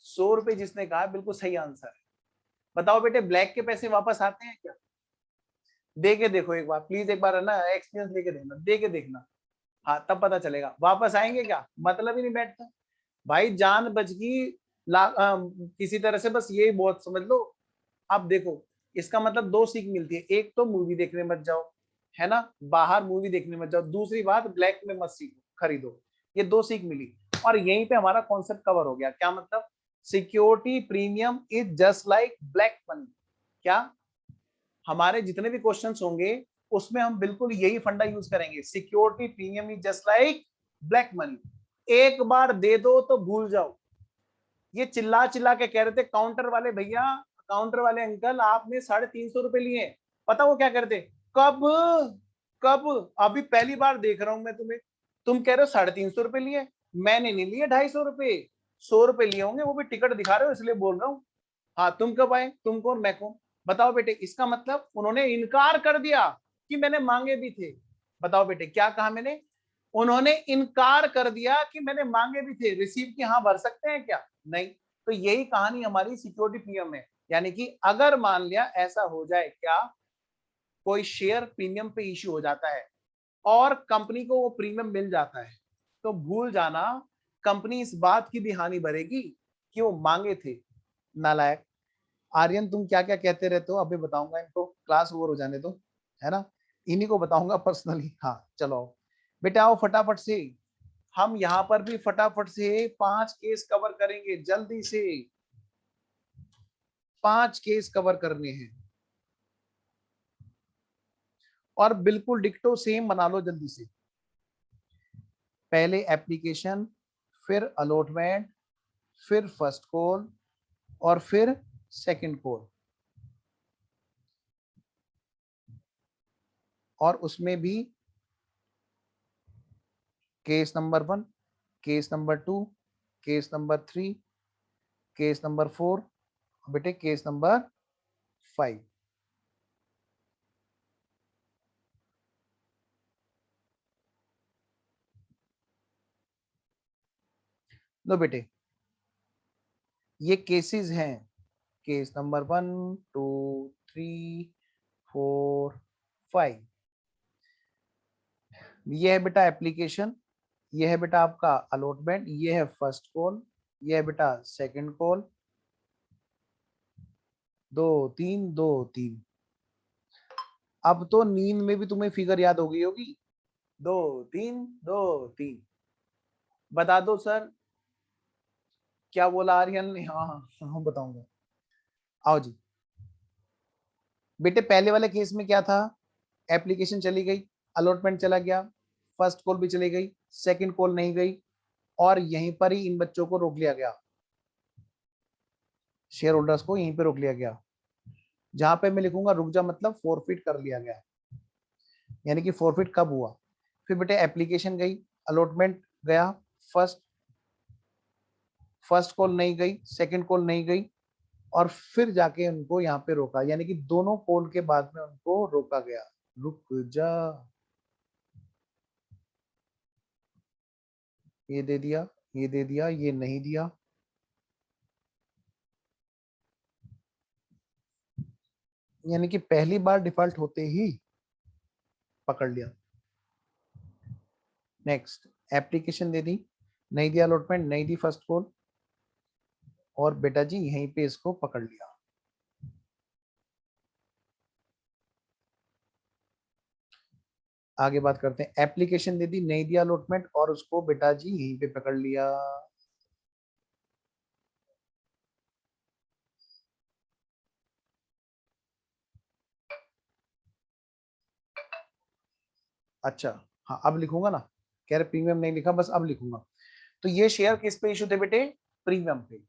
100 रुपए जिसने कहा बिल्कुल सही आंसर है। बताओ बेटे, ब्लैक के पैसे वापस आते हैं क्या? दे के देखो एक बार प्लीज, एक बार है ना एक्सपीरियंस लेके देखना, दे के देखना। हाँ तब पता चलेगा वापस आएंगे क्या, मतलब ही नहीं बैठता भाई। जान बच गई किसी तरह से, बस यही बहुत समझ लो। अब देखो, इसका मतलब दो सीख मिलती है, एक तो मूवी देखने मत जाओ, है ना, बाहर मूवी देखने मत जाओ। दूसरी बात, ब्लैक में मत सीखो, खरीदो। ये दो सीख मिली और यहीं पे हमारा कॉन्सेप्ट कवर हो गया। क्या मतलब? Security premium is just like black money. क्या? हमारे जितने भी क्वेश्चंस होंगे उसमें हम बिल्कुल यही फंडा यूज करेंगे, security premium is just like black money. एक बार दे दो तो भूल जाओ। ये चिल्ला चिल्ला के कह रहे थे काउंटर वाले भैया, काउंटर वाले अंकल, आपने 350 रुपए लिए। पता वो क्या करते? कब? कब? अभी पहली बार देख रहा हूं मैं तुम्हें। तुम कह रहे हो 350 रुपए लिए, मैंने नहीं लिए 250 रुपए। 100 रुपए लिए होंगे, वो भी टिकट दिखा रहे हो इसलिए बोल रहा हूँ। हाँ तुम कब आए, तुम कौन मैं कौन? बताओ बेटे, इसका मतलब उन्होंने इनकार कर दिया कि मैंने मांगे भी थे। बताओ बेटे क्या कहा मैंने? उन्होंने इनकार कर दिया कि मैंने मांगे भी थे। रिसीव की हाँ भर सकते हैं क्या? नहीं। तो यही कहानी हमारी सिक्योरिटी प्रीमियम है। यानी कि अगर मान लिया ऐसा हो जाए, क्या कोई शेयर प्रीमियम पे इश्यू हो जाता है और कंपनी को वो प्रीमियम मिल जाता है, तो भूल जाना, कंपनी इस बात की भी हानि भरेगी कि वो मांगे थे। नालायक। आर्यन तुम क्या क्या कहते रहते हो, अभी बताऊंगा इनको, क्लास ओवर हो जाने दो, है ना, इन्हीं को बताऊंगा पर्सनली। हाँ चलो बेटा आओ फटाफट से, हम यहाँ पर भी फटाफट से 5 केस कवर करेंगे जल्दी से। 5 केस कवर करने हैं और बिल्कुल डिक्टो सेम बना लो जल्दी से। पहले एप्लीकेशन, फिर अलॉटमेंट, फिर फर्स्ट कॉल और फिर सेकंड कॉल। और उसमें भी case number 1, case number 2, case number 3, case number 4, बेटे केस नंबर 5। लो बेटे, ये केसेस हैं, केस नंबर 1, 2, 3, 4, 5। ये है बेटा एप्लीकेशन, ये है बेटा आपका अलॉटमेंट, ये है फर्स्ट कॉल, ये है बेटा सेकंड कॉल। 2 3 2 3। अब तो नींद में भी तुम्हें फिगर याद हो गई होगी। 2 3 2 3। बता दो सर, क्या बोला आर्यन ने? हाँ हाँ हाँ बताऊंगा। आओ जी बेटे, पहले वाले केस में क्या था? एप्लीकेशन चली गई, अलॉटमेंट चला गया, फर्स्ट कॉल भी चली गई, सेकंड कॉल नहीं गई, और यहीं पर ही इन बच्चों को रोक लिया गया, शेयर होल्डर्स को यहीं पे रोक लिया गया। जहां पे मैं लिखूंगा रुक जा, मतलब फॉरफिट कर लिया गया। यानी कि फॉरफिट कब हुआ? फिर बेटे एप्लीकेशन गई, अलॉटमेंट गया, फर्स्ट फर्स्ट कॉल नहीं गई, सेकंड कॉल नहीं गई, और फिर जाके उनको यहाँ पे रोका। यानी कि दोनों कॉल के बाद में उनको रोका गया। रुक जा, ये दे दिया, ये दे दिया, ये नहीं दिया। यानी कि पहली बार डिफॉल्ट होते ही पकड़ लिया। नेक्स्ट, एप्लीकेशन दे दी, नहीं दिया अलॉटमेंट, नहीं दी फर्स्ट कॉल, और बेटा जी यहीं पे इसको पकड़ लिया। आगे बात करते हैं, एप्लीकेशन दे दी, नहीं दिया अलॉटमेंट, और उसको बेटा जी यहीं पे पकड़ लिया। अच्छा, हाँ अब लिखूंगा ना, कह रहे प्रीमियम नहीं लिखा, बस अब लिखूंगा। तो ये शेयर किस पे इशू थे बेटे? प्रीमियम पे।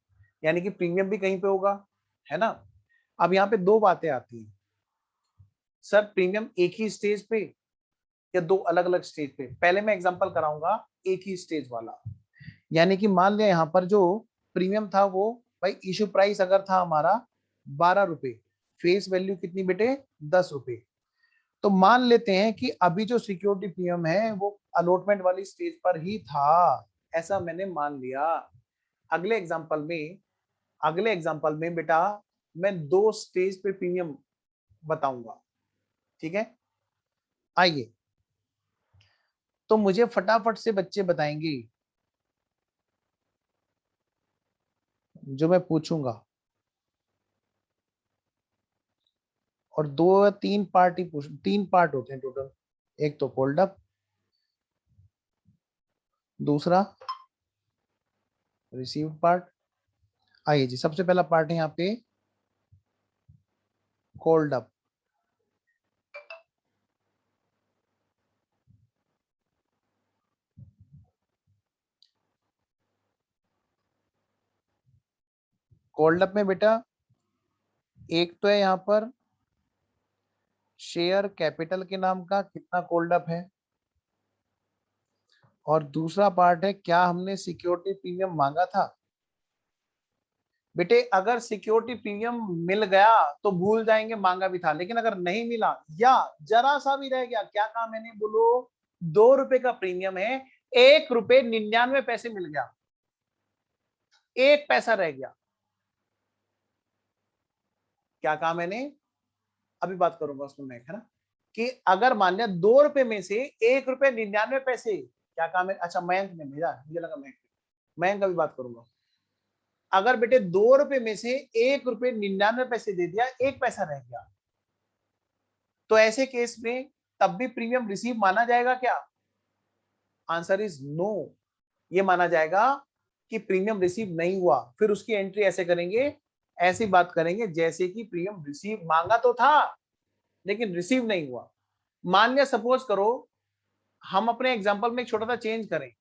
यानी कि प्रीमियम भी कहीं पे होगा, है ना। अब यहाँ पे दो बातें आती हैं, सर प्रीमियम एक ही स्टेज पे या दो अलग अलग स्टेज पे? पहले मैं एग्जांपल कराऊंगा एक ही स्टेज वाला। यानी कि मान लिया यहाँ पर जो प्रीमियम था वो, भाई इशू प्राइस अगर था हमारा 12 रुपए, फेस वैल्यू कितनी बेटे 10 रुपए, तो मान लेते हैं कि अभी जो सिक्योरिटी प्रीमियम है वो अलॉटमेंट वाली स्टेज पर ही था, ऐसा मैंने मान लिया। अगले एग्जांपल में, अगले एग्जांपल में बेटा मैं 2 स्टेज पे प्रीमियम बताऊंगा, ठीक है। आइए, तो मुझे फटाफट से बच्चे बताएंगे जो मैं पूछूंगा, और 2 या 3 पार्ट ही पूछ, 3 पार्ट होते हैं टोटल। एक तो फोल्ड अप, दूसरा रिसीव पार्ट। आइए जी, सबसे पहला पार्ट है यहाँ पे कॉल्ड अप। कॉल्ड अप में बेटा एक तो है यहाँ पर शेयर कैपिटल के नाम का कितना कॉल्ड अप है, और दूसरा पार्ट है क्या हमने सिक्योरिटी प्रीमियम मांगा था। बेटे अगर सिक्योरिटी प्रीमियम मिल गया तो भूल जाएंगे मांगा भी था, लेकिन अगर नहीं मिला या जरा सा भी रह गया, क्या कहा मैंने, बोलो 2 रुपए का प्रीमियम है, 1 रुपए 99 पैसे मिल गया, 1 पैसा रह गया, क्या कहा मैंने, अभी बात करूंगा उसमें मैं, है ना, कि अगर मान लिया 2 रुपए में से 1 रुपए 99 पैसे, क्या कहा मैंने, अच्छा मयंक ने भेजा, मुझे लगा मयंक, मयंक का भी बात करूंगा। अगर बेटे 2 रुपए में से 1 रुपए 99 पैसे दे दिया, 1 पैसा रह गया, तो ऐसे केस में तब भी प्रीमियम रिसीव माना जाएगा क्या? आंसर इज नो, ये माना जाएगा कि प्रीमियम रिसीव नहीं हुआ। फिर उसकी एंट्री ऐसे करेंगे, ऐसी बात करेंगे जैसे कि प्रीमियम रिसीव मांगा तो था लेकिन रिसीव नहीं हुआ। मान लिया सपोज करो, हम अपने एग्जांपल में एक छोटा सा चेंज करें।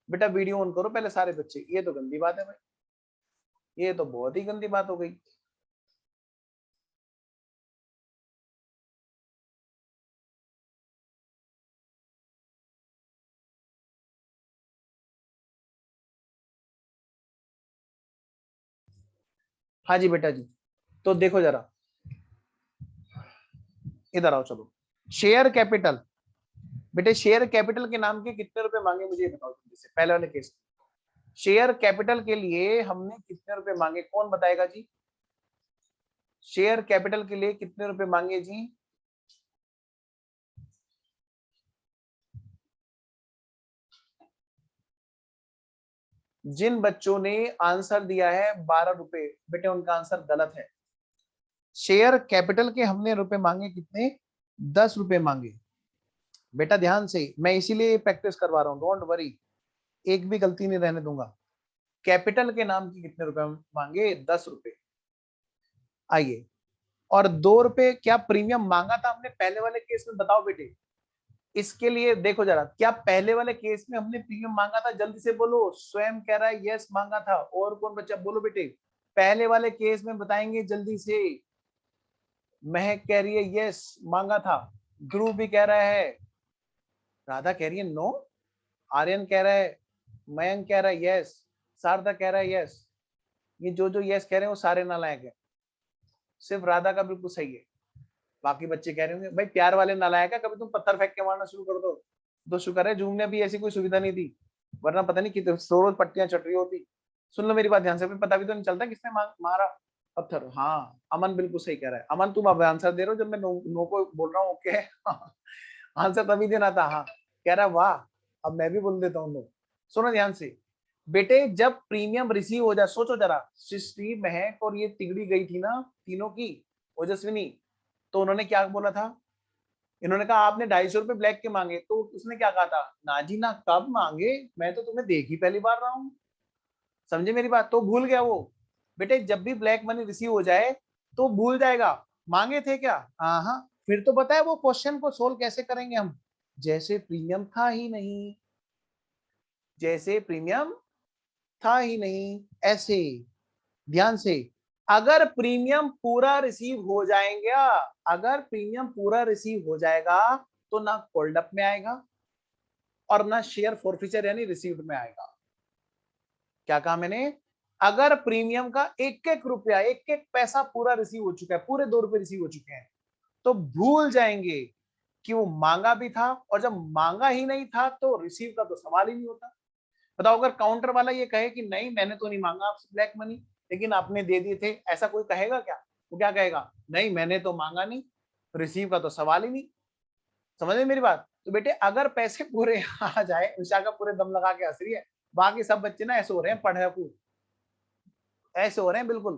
बेटा वीडियो ऑन करो पहले सारे बच्चे, ये तो गंदी बात है भाई, ये तो बहुत ही गंदी बात हो गई। हाँ जी बेटा जी, तो देखो जरा, इधर आओ चलो। शेयर कैपिटल, बेटे शेयर कैपिटल के नाम के कितने रुपए मांगे मुझे ये बताओ जल्दी से, पहले वाले केस। शेयर कैपिटल के लिए हमने कितने रुपए मांगे, कौन बताएगा जी? शेयर कैपिटल के लिए कितने रुपए मांगे जी? जिन बच्चों ने आंसर दिया है 12 रुपए, बेटे उनका आंसर गलत है। शेयर कैपिटल के हमने रुपए मांगे कितने, 10 रुपए मांगे। बेटा ध्यान से, मैं इसीलिए प्रैक्टिस करवा रहा हूँ, डोंट वरी, एक भी गलती नहीं रहने दूंगा। कैपिटल के नाम की कितने रुपए मांगे, 10 रुपए। आइए, और 2 रुपए क्या प्रीमियम मांगा था हमने पहले वाले केस में, बताओ बेटे। इसके लिए देखो जरा, क्या पहले वाले केस में हमने प्रीमियम मांगा था, जल्दी से बोलो। स्वयं कह रहा है यस मांगा था, और कौन बच्चा बोलो बेटे, पहले वाले केस में बताएंगे जल्दी से। महक कह रही है यस मांगा था, ध्रुव भी कह रहा है, राधा कह रही है नो, आर्यन कह रहा है, मयंक कह रहा है यस, शारदा कह रहा है यस। ये जो यस कह रहे हैं वो सारे नालायक है, सिर्फ राधा का बिल्कुल सही है। बाकी बच्चे कह रहे होंगे भाई प्यार वाले नालायक है, कभी तुम पत्थर फेंक के मारना शुरू कर दो। तो शुक्र है जूम ने भी ऐसी कोई सुविधा नहीं दी, वरना पता नहीं कितने सौ रोज पट्टियां चट रही होती। सुन लो मेरी बात ध्यान से, पता भी तो नहीं चलता किसने मारा पत्थर। हाँ अमन बिल्कुल सही कह रहा है। अमन तुम अब आंसर दे रहे हो जब मैं नो को बोल रहा हूँ, ओके आंसर तभी देना था। हाँ कह रहा वाह, अब मैं भी बोल देता हूँ नो। सुनो ध्यान से बेटे, जब प्रीमियम रिसीव हो जाए, सोचो जरा, सृष्टि महक और ये तिगड़ी गई थी ना तीनों की, ओजस्विनी, तो उन्होंने क्या बोला था, इन्होंने कहा आपने 250 रुपए ब्लैक के मांगे, तो उसने क्या कहा था, ना जी ना, कब मांगे, मैं तो तुम्हें देख ही पहली बार रहा हूं। समझे मेरी बात, तो भूल गया वो। बेटे जब भी ब्लैक मनी रिसीव हो जाए तो भूल जाएगा मांगे थे क्या। हाँ हाँ, फिर तो पता है वो क्वेश्चन को सोल्व कैसे करेंगे हम, जैसे प्रीमियम था ही नहीं, जैसे प्रीमियम था ही नहीं, ऐसे। ध्यान से, अगर प्रीमियम पूरा रिसीव हो जाएगा, अगर प्रीमियम पूरा रिसीव हो जाएगा तो ना कोल्ड अप में आएगा और ना शेयर फॉरफीचर यानी रिसीव्ड में आएगा। क्या कहा मैंने? अगर प्रीमियम का एक एक रुपया, एक एक पैसा पूरा रिसीव हो चुका है, पूरे 2 रुपए रिसीव हो चुके हैं, तो भूल जाएंगे कि वो मांगा भी था, और जब मांगा ही नहीं था तो रिसीव का तो सवाल ही नहीं होता। बताओ, अगर काउंटर वाला ये कहे कि नहीं मैंने तो नहीं मांगा आपसे ब्लैक मनी, लेकिन आपने दे दिए थे, ऐसा कोई कहेगा क्या? वो क्या कहेगा? नहीं मैंने तो मांगा नहीं, रिसीव का तो सवाल ही नहीं। समझ में मेरी बात? तो बेटे अगर पैसे पूरे आ जाए, विशाखा पूरे दम लगा के हंस रही है, बाकी सब बच्चे ना ऐसे हो रहे हैं, पढ़ाकू ऐसे हो रहे हैं बिल्कुल।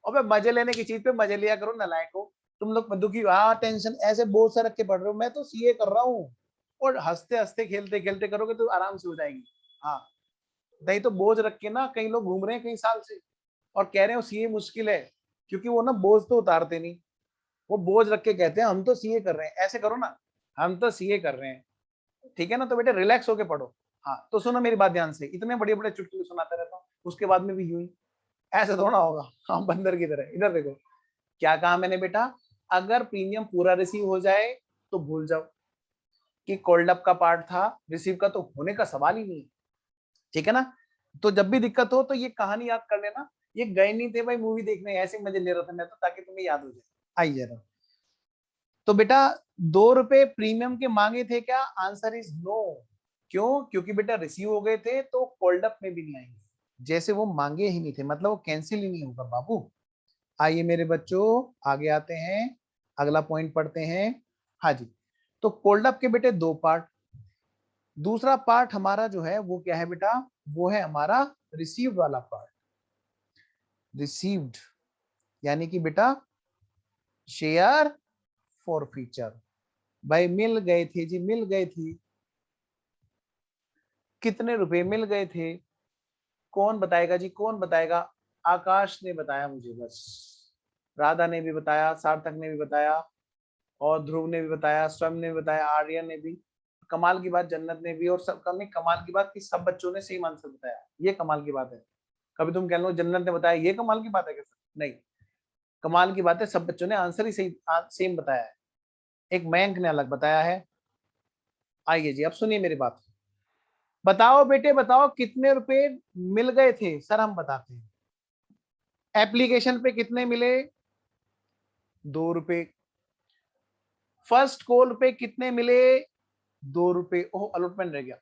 और मजे लेने की चीज पे मजे लिया करो नालायको। तुम लोग दुखी, हाँ टेंशन ऐसे बोझ से रख के पढ़ रहे हो, मैं तो सीए कर रहा हूँ, और हंसते हंसते खेलते खेलते करोगे तो आराम से हो जाएगी। हाँ, नहीं तो बोझ रख के ना कई लोग घूम रहे हैं कई साल से, और कह रहे हो सीए मुश्किल है, क्योंकि वो ना बोझ तो उतारते नहीं, वो बोझ रख के कहते हैं हम तो सीए कर रहे हैं। ऐसे करो ना, हम तो सीए कर रहे हैं, ठीक है ना? तो बेटे रिलैक्स होके पढ़ो। हाँ तो सुनो मेरी बात ध्यान से, इतने बड़े बड़े चुटकुले सुनाता रहता हूँ, उसके बाद में भी यूं ही, ऐसे थोड़ा होगा। हाँ बंदर की तरह। इधर देखो, क्या कहा मैंने बेटा? अगर प्रीमियम पूरा रिसीव हो जाए तो भूल जाओ कि कोल्ड अप का पार्ट था, रिसीव का तो होने का सवाल ही नहीं, ठीक है ना? तो जब भी दिक्कत हो तो ये कहानी याद कर लेना। ये गए नहीं थे भाई मूवी देखने, ऐसे मजे ले रहा था मैं तो, ताकि तुम्हें याद हो जाए। आइए जरा, तो बेटा 2 रुपए प्रीमियम के मांगे थे क्या? Answer is no. क्यों? क्योंकि बेटा रिसीव हो गए थे तो कोल्ड अप में भी नहीं आएंगे, जैसे वो मांगे ही नहीं थे, मतलब वो कैंसिल ही नहीं होगा बाबू। आइए मेरे बच्चों, आगे आते हैं, अगला पॉइंट पढ़ते हैं। हाँ जी, तो कोल्ड अप के बेटे 2 पार्ट। दूसरा पार्ट हमारा जो है वो क्या है बेटा? वो है हमारा रिसीव्ड वाला पार्ट। रिसीव्ड यानी कि बेटा शेयर फॉर फीचर। भाई मिल गए थे जी, मिल गए थे। कितने रुपए मिल गए थे? कौन बताएगा जी, कौन बताएगा? आकाश ने बताया मुझे बस, राधा ने भी बताया, सार्थक ने भी बताया, और ध्रुव ने भी बताया, स्वयं ने भी बताया, आर्यन ने भी। कमाल की बात जन्नत ने भी, और सब कमी कमाल की बात कि सब बच्चों ने सेम आंसर बताया। ये कमाल की बात है। कभी तुम कह लो जन्नत ने बताया, ये कमाल की बात है क्या सर? नहीं, कमाल की बात है सब बच्चों ने आंसर ही सही सेम बताया है। एक मयंक ने अलग बताया है। आइए जी अब सुनिए मेरी बात। बताओ बेटे बताओ, कितने रुपए मिल गए थे? सर हम बताते हैं। एप्लीकेशन पे कितने मिले? 2 रुपए। फर्स्ट कॉल पे कितने मिले? 2 रुपए। ओह अलॉटमेंट रह गया।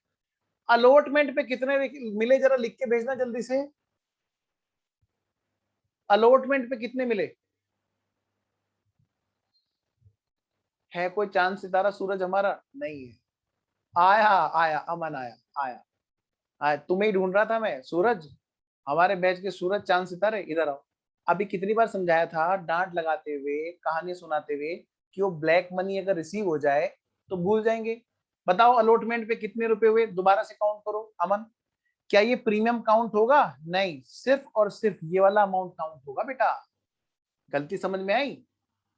अलॉटमेंट पे कितने मिले जरा लिख के भेजना जल्दी से। अलॉटमेंट पे कितने मिले? है कोई चांद सितारा सूरज हमारा? नहीं है। आया, आया अमन, आया आया आया, तुम्हें ही ढूंढ रहा था मैं। सूरज, हमारे बैच के सूरज चांद सितारे इधर आओ। अभी कितनी बार समझाया था डांट लगाते हुए, कहानी सुनाते हुए, कि वो ब्लैक मनी अगर रिसीव हो जाए तो भूल जाएंगे। बताओ अलॉटमेंट पे कितने रुपए हुए, दोबारा से काउंट करो अमन। क्या ये प्रीमियम काउंट होगा? नहीं, सिर्फ और सिर्फ ये वाला अमाउंट काउंट होगा बेटा। गलती समझ में आई?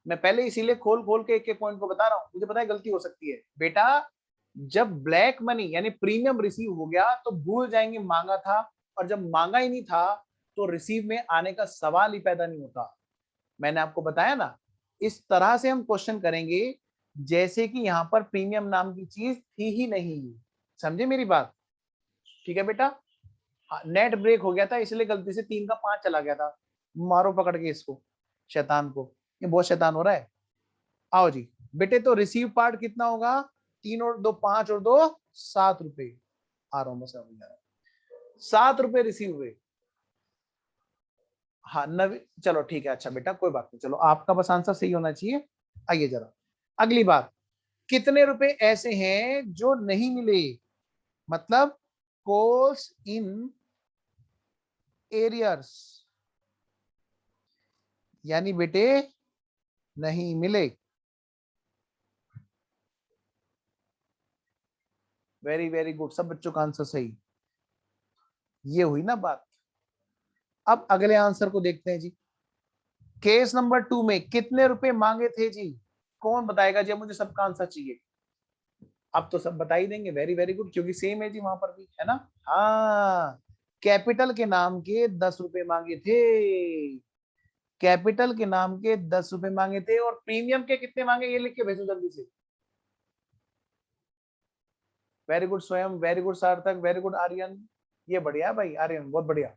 मैं पहले इसीलिए खोल खोल के एक एक पॉइंट को बता रहा हूं, मुझे पता है गलती हो सकती है बेटा। जब ब्लैक मनी यानी प्रीमियम रिसीव हो गया तो भूल जाएंगे मांगा था, और जब मांगा ही नहीं था तो रिसीव में आने का सवाल ही पैदा नहीं होता। मैंने आपको बताया ना, इस तरह से हम क्वेश्चन करेंगे जैसे कि यहाँ पर प्रीमियम नाम की चीज थी ही नहीं। समझे मेरी बात? ठीक है बेटा। हाँ, नेट ब्रेक हो गया था इसलिए गलती से 3 का 5 चला गया था। मारो पकड़ के इसको, शैतान को। ये बहुत शैतान हो रहा है। आओ जी बेटे, तो रिसीव पार्ट कितना होगा? 3 और 2 5 और 2 7 रुपए। आ रहा हूं मैं, 7 रुपए रिसीव हुए। हाँ नवी, चलो ठीक है, अच्छा बेटा कोई बात नहीं, चलो आपका बस आंसर सही होना चाहिए। आइए जरा अगली बात। कितने रुपए ऐसे हैं जो नहीं मिले? मतलब कॉल्स इन एरियर्स, यानी बेटे नहीं मिले। वेरी वेरी गुड, सब बच्चों का आंसर सही। ये हुई ना बात। अब अगले आंसर को देखते हैं जी। केस नंबर 2 में कितने रुपए मांगे थे जी? कौन बताएगा जी? मुझे सबका आंसर चाहिए। अब तो सब बता ही देंगे, वेरी वेरी गुड, क्योंकि सेम है जी वहां पर भी, है ना? हाँ, कैपिटल के नाम के 10 रुपए मांगे थे। कैपिटल के नाम के 10 रुपए मांगे थे, और प्रीमियम के कितने मांगे ये लिख के भेजो जल्दी से। Very good Swayam, very good Sarthak, very good Aryan. ये बढ़िया है भाई आर्यन, बहुत बढ़िया।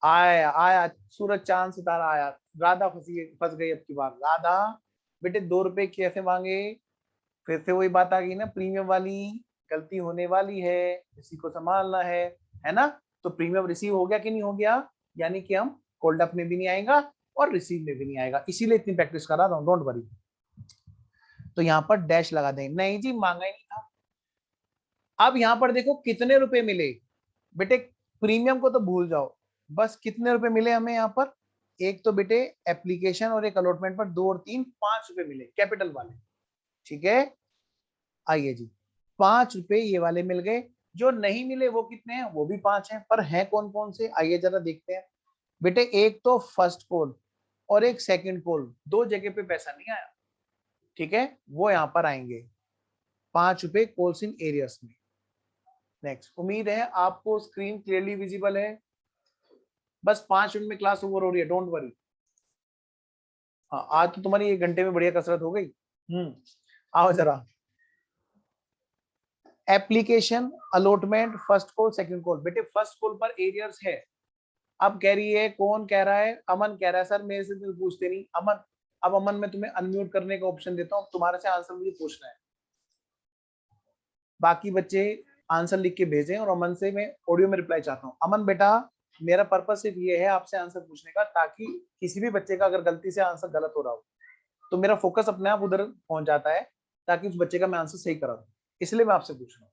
आया आया, सूरज चांद सितारा आया। राधा फंस गई अब की बार। राधा बेटे 2 रुपए कैसे मांगे? फिर से वही बात आ गई ना, प्रीमियम वाली। गलती होने वाली है, इसी को संभालना है ना? तो प्रीमियम रिसीव हो गया कि नहीं हो गया? यानी कि हम कोल्ड अप में भी नहीं आएगा और रिसीव में भी नहीं आएगा, इसीलिए इतनी प्रैक्टिस करा रहा हूँ, डोंट वरी। तो यहाँ पर डैश लगा दें, नहीं जी मांगा ही नहीं था। अब यहाँ पर देखो कितने रुपए मिले बेटे, प्रीमियम को तो भूल जाओ, बस कितने रुपए मिले हमें यहाँ पर? एक तो बेटे एप्लीकेशन और एक अलॉटमेंट पर 2 और 3 5 रुपए मिले, कैपिटल वाले। ठीक है, आइए जी, 5 रुपए ये वाले मिल गए। जो नहीं मिले वो कितने हैं? वो भी 5 हैं, पर हैं कौन कौन से, आइए जरा देखते हैं। बेटे एक तो फर्स्ट कॉल और एक सेकंड कॉल, 2 जगह पे पैसा नहीं आया। ठीक है, वो यहाँ पर आएंगे 5 रुपए कॉल्स इन एरियस में। नेक्स्ट, उम्मीद है आपको स्क्रीन क्लियरली विजिबल है। बस 5 मिनट में क्लास ओवर हो रही है, डोंट वरी। हाँ, आज तो तुम्हारी 1 घंटे में बढ़िया कसरत हो गई। आओ जरा, application, allotment, first call, second call. बेटे फर्स्ट कॉल पर एरियर्स है। अब कह रही है, कौन कह रहा है? अमन कह रहा है सर मेरे से तो पूछते नहीं। अमन, अब अमन मैं तुम्हें अनम्यूट करने का ऑप्शन देता हूँ, तुम्हारे से आंसर मुझे पूछना है। बाकी बच्चे आंसर लिख के भेजें और अमन से मैं ऑडियो में रिप्लाई चाहता हूँ। अमन बेटा, मेरा पर्पज सिर्फ ये है आपसे आंसर पूछने का, ताकि किसी भी बच्चे का अगर गलती से आंसर गलत हो रहा हो तो मेरा फोकस अपने आप उधर पहुंच जाता है, ताकि उस बच्चे का मैं आंसर सही करा दूं। इसलिए मैं आपसे पूछ रहा हूँ।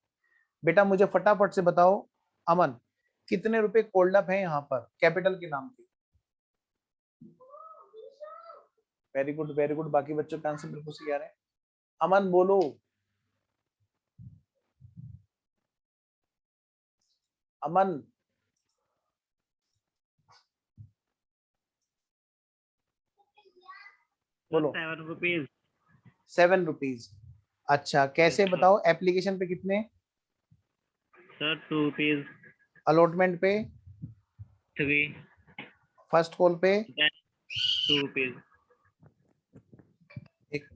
बेटा मुझे फटाफट से बताओ अमन, कितने रुपए कोल्ड अप है यहाँ पर कैपिटल के नाम के? वेरी गुड वेरी गुड, बाकी बच्चों का आंसर बिल्कुल सही आ रहे हैं। अमन बोलो, अमन। बोलो। 7 रुपीज। 7 रुपीज। अच्छा, कैसे बताओ? एप्लीकेशन पे कितने? Sir 2 rupees. अलॉटमेंट पे? 3। फर्स्ट कॉल पे? 2 रुपीज। एक,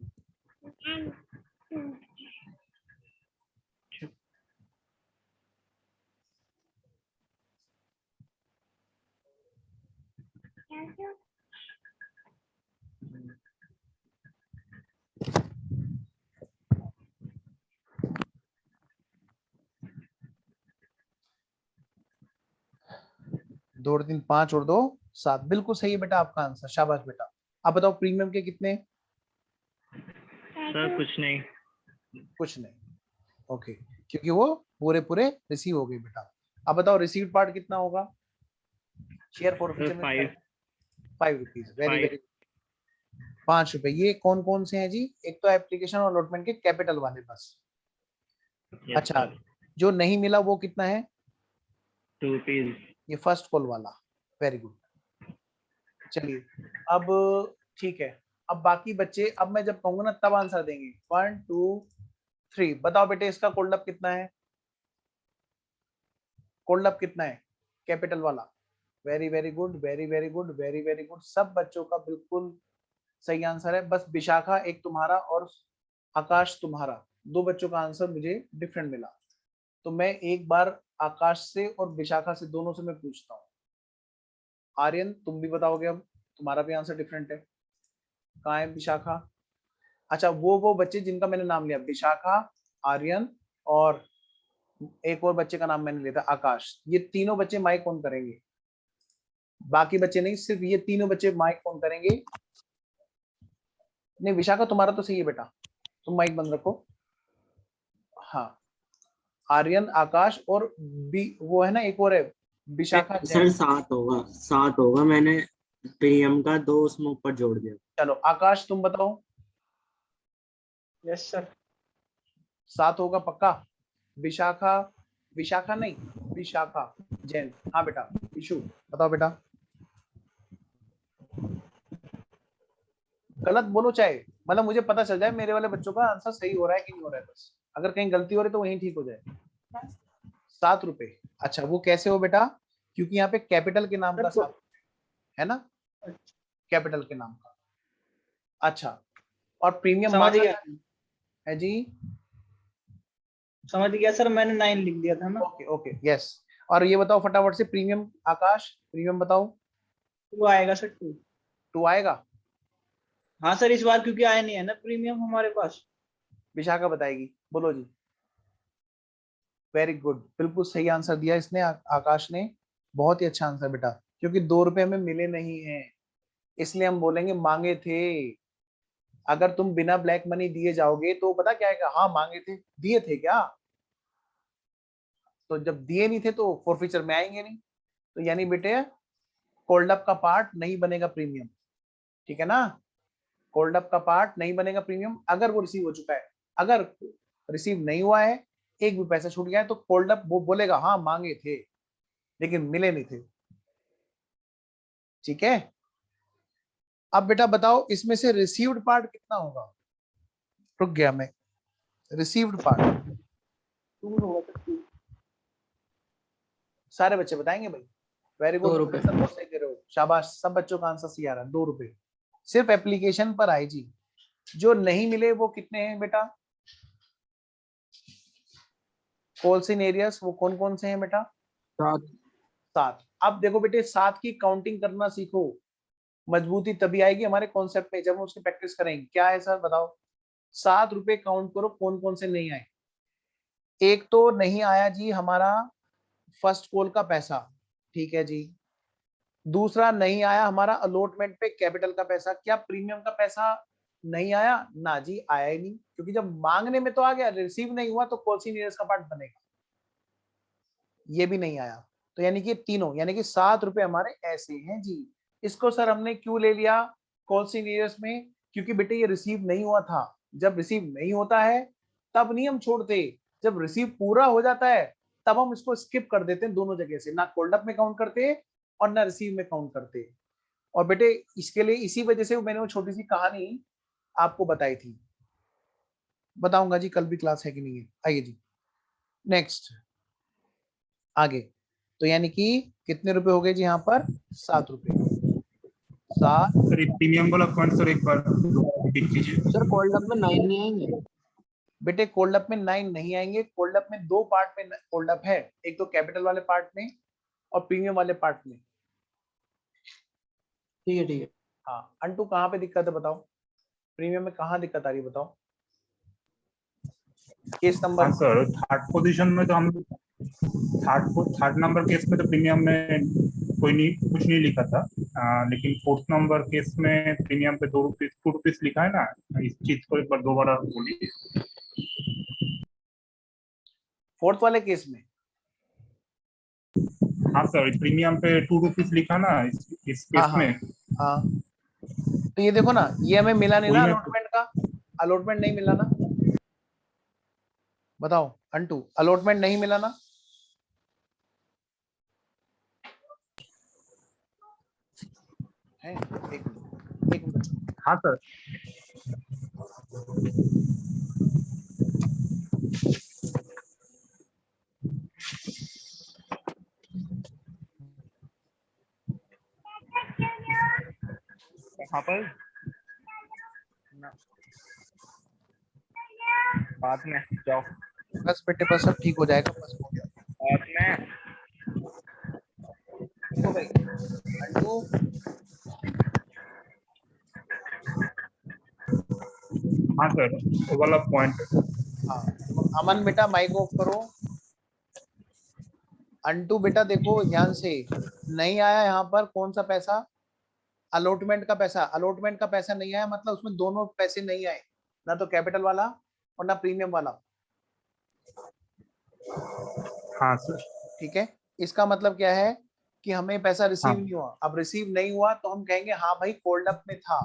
दो और 3 5 और 2 7, बिल्कुल सही है बेटा आपका आंसर, शाबाश बेटा। अब बताओ प्रीमियम के कितने? सर कुछ नहीं। कुछ नहीं, ओके, क्योंकि वो पूरे पूरे रिसीव हो गए बेटा। अब बताओ रिसीव्ड पार्ट कितना होगा? Share for sir 5। 5 rupees, very very. 5 रुपए, ये कौन कौन से हैं जी? एक तो एप्लीकेशन और अलॉटमेंट के कैपिटल वाले बस। अच्छा, जो नहीं मिला वो कितना है? 2 रुपीज। ये फर्स्ट कॉल वाला, वेरी गुड। चलिए, अब ठीक है, अब बाकी बच्चे, अब मैं जब कहूंगा ना तब आंसर देंगे। 1 2 3, बताओ बेटे इसका कोल्ड अप कितना है? कोल्ड अप कितना है कैपिटल वाला? Very very good very very good very very good, सब बच्चों का बिल्कुल सही आंसर है। बस विशाखा एक तुम्हारा और आकाश तुम्हारा, 2 बच्चों का आंसर मुझे डिफरेंट मिला। तो मैं एक बार आकाश से और विशाखा से, दोनों से मैं पूछता हूँ। आर्यन तुम भी बताओगे, अब तुम्हारा भी आंसर डिफरेंट है। कहाँ है विशाखा? अच्छा, वो बच्चे जिनका मैंने नाम लिया, विशाखा, आर्यन और एक और बच्चे का नाम मैंने लिया था आकाश, ये तीनों बच्चे माइक ऑन करेंगे। बाकी बच्चे नहीं, सिर्फ ये तीनों बच्चे माइक ऑन करेंगे। नहीं विशाखा तुम्हारा तो सही है बेटा, तुम माइक बंद रखो। हाँ, आर्यन, आकाश और बी, वो है ना एक और है विशाखा सर जैन। 7 होगा, मैंने प्रीमियम का 2 उसमें ऊपर जोड़ दिया। चलो आकाश तुम बताओ। Yes sir. 7 होगा पक्का? विशाखा, विशाखा नहीं, विशाखा जैन। हाँ बेटा, इशू बताओ बेटा। गलत बोलो चाहे, मतलब मुझे पता चल जाए मेरे वाले बच्चों का आंसर सही हो रहा है कि नहीं हो रहा है, बस अगर कहीं गलती हो रही है तो वहीं ठीक हो जाए। 7 रुपए, अच्छा वो कैसे हो बेटा? क्योंकि यहाँ पे कैपिटल के नाम का 7 है ना, कैपिटल के नाम का। अच्छा, और प्रीमियम समझ मांगा गया, है जी? समझ गया सर, मैंने 9 लिख दिया था ना। Okay okay yes. और ये बताओ फटाफट से प्रीमियम, आकाश प्रीमियम बताओ। 2 आएगा सर, 2। 2 आएगा। हाँ सर, इस बार क्योंकि आया नहीं है ना प्रीमियम हमारे पास। विशाखा बताएगी, बोलो जी। वेरी गुड, बिल्कुल सही आंसर दिया इसने, आकाश ने। बहुत ही अच्छा आंसर बेटा, क्योंकि 2 रुपए हमें मिले नहीं है, इसलिए हम बोलेंगे मांगे थे। अगर तुम बिना ब्लैक मनी दिए जाओगे तो पता क्या है, हाँ मांगे थे, दिए थे क्या? तो जब दिए नहीं थे तो फॉरफीचर में आएंगे नहीं। तो यानी बेटे कोल्ड अप का पार्ट नहीं बनेगा प्रीमियम, ठीक है ना? कोल्ड अप का पार्ट नहीं बनेगा प्रीमियम अगर वो रिसीव हो चुका है। अगर रिसीव नहीं हुआ है, एक भी पैसा छूट गया है, तो कोल्ड अप वो बोलेगा हाँ मांगे थे लेकिन मिले नहीं थे। ठीक है, अब बेटा बताओ इसमें से रिसीव्ड पार्ट कितना होगा? रुक गया मैं। रिसीव्ड पार्ट 2 होगा सर, 2। सारे बच्चे बताएंगे भाई। वेरी गुड, 2 रुपए। सब बहुत सही कह रहे हो, शाबाश, सब बच्चों का आंसर सही आ रहा है। 2 रुपए सिर्फ एप्लीकेशन पर आए जी। जो नहीं मिले वो कितने हैं बेटा? कोल्सिन एरियस वो कौन कौन से हैं बेटा? 7। 7। अब देखो बेटे 7 की काउंटिंग करना सीखो, मजबूती तभी आएगी हमारे कॉन्सेप्ट में जब हम उसकी प्रैक्टिस करेंगे। क्या है सर बताओ? 7 रुपए काउंट करो कौन कौन से नहीं आए। एक तो नहीं आया जी हमारा फर्स्ट कॉल का पैसा, ठीक है जी। दूसरा नहीं आया हमारा अलॉटमेंट पे कैपिटल का पैसा। क्या प्रीमियम का पैसा नहीं आया? ना जी, आया ही नहीं, क्योंकि जब मांगने में तो आ गया, रिसीव नहीं हुआ तो कॉल्सिन एरियस का पार्ट बनेगा। ये भी नहीं आया। तो यानी कि तीनों, यानी कि 7 रुपए हमारे ऐसे हैं जी। इसको सर हमने क्यों ले लिया कॉल्सिन एरियस में? क्योंकि बेटे ये रिसीव नहीं हुआ था। जब रिसीव नहीं होता है तब नहीं हम छोड़ते, जब रिसीव पूरा हो जाता है तब हम इसको स्किप कर देते हैं दोनों जगह से, ना कोल्ड अप में काउंट करते और ना रिसीव में काउंट करते। और बेटे इसके लिए इसी वजह से मैंने वो छोटी सी कहानी आपको बताई थी, बताऊंगा जी कल भी क्लास है कि नहीं है। आइए जी नेक्स्ट, आगे। तो यानी कि कितने रुपए हो गए जी यहाँ पर? 7 रुपए। 7। सर प्रीमियम वाला पॉइंट सर एक बार रिपीट कीजिए। सर कोल्ड अप में 9 नहीं आएंगे? बेटे कोल्ड अप में 9 नहीं आएंगे। कोल्ड अप में 2 पार्ट में कोल्ड अप है, एक तो कैपिटल वाले पार्ट में और प्रीमियम वाले पार्ट में। ठीक है, ठीक है। हाँ अंटू कहाँ पे दिक्कत है बताओ? प्रीमियम में कहाँ दिक्कत आ रही है बताओ? केस नंबर हाँ सर, थर्ड पोजीशन में तो हम थर्ड नंबर केस में तो प्रीमियम में कोई नहीं, कुछ नहीं लिखा था। लेकिन फोर्थ नंबर केस में प्रीमियम पे 2 रुपीज लिखा है ना, इस चीज को एक बार दोबारा बोलिए। फोर्थ वाले केस में। हाँ सर, प्रीमियम पे 2 रुपीज लिखा ना इस हाँ केस हाँ में। हाँ, तो ये देखो ना, ये हमें मिला नहीं ना वही मैं अलॉटमेंट का। अलॉटमेंट नहीं मिला ना, बताओ अंटू, अलॉटमेंट नहीं मिला ना? है एक मिनट। हाँ सर। कहाँ पर? बाद में जाओ, बस बेटे बस सब ठीक हो जाएगा, बस हो गया। बाद में। देखो भाई अंटू, हाँ सर, वो वाला पॉइंट। हाँ अमन बेटा माइक ऑफ करो। अंटू बेटा देखो ध्यान से, नहीं आया यहाँ पर कौन सा पैसा? अलॉटमेंट का पैसा। अलॉटमेंट का पैसा नहीं आया मतलब उसमें दोनों पैसे नहीं आए, ना तो कैपिटल वाला और ना प्रीमियम वाला। हाँ सर। ठीक है, इसका मतलब क्या है कि हमें पैसा रिसीव हाँ। नहीं हुआ। अब रिसीव नहीं हुआ तो हम कहेंगे हाँ भाई कोल्ड अप में था,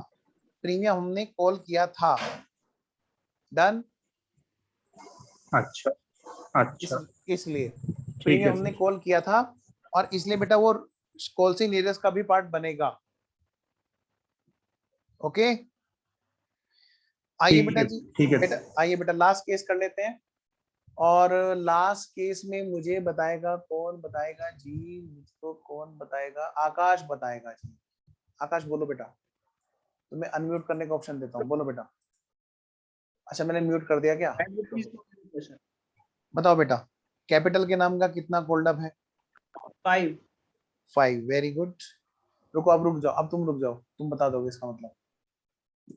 प्रीमियम हमने कॉल किया था। डन। अच्छा अच्छा, इसलिए ठीक प्रीमियम है हमने सर। कॉल किया था और इसलिए बेटा वो कॉल्सिन एरियस का भी पार्ट बनेगा। ओके, आइए बेटा जी। ठीक है बेटा आइए बेटा लास्ट केस कर लेते हैं। और लास्ट केस में मुझे बताएगा कौन? बताएगा जी मुझको कौन बताएगा? आकाश बताएगा जी। आकाश बोलो बेटा, तुम्हें अनम्यूट करने का ऑप्शन देता हूँ, बोलो बेटा। अच्छा मैंने म्यूट कर दिया क्या? बताओ बेटा कैपिटल के नाम का कितना कोल्ड अप है? 5। 5, वेरी गुड। रुको, अब रुक जाओ, अब तुम रुक जाओ, तुम बता दोगे इसका मतलब।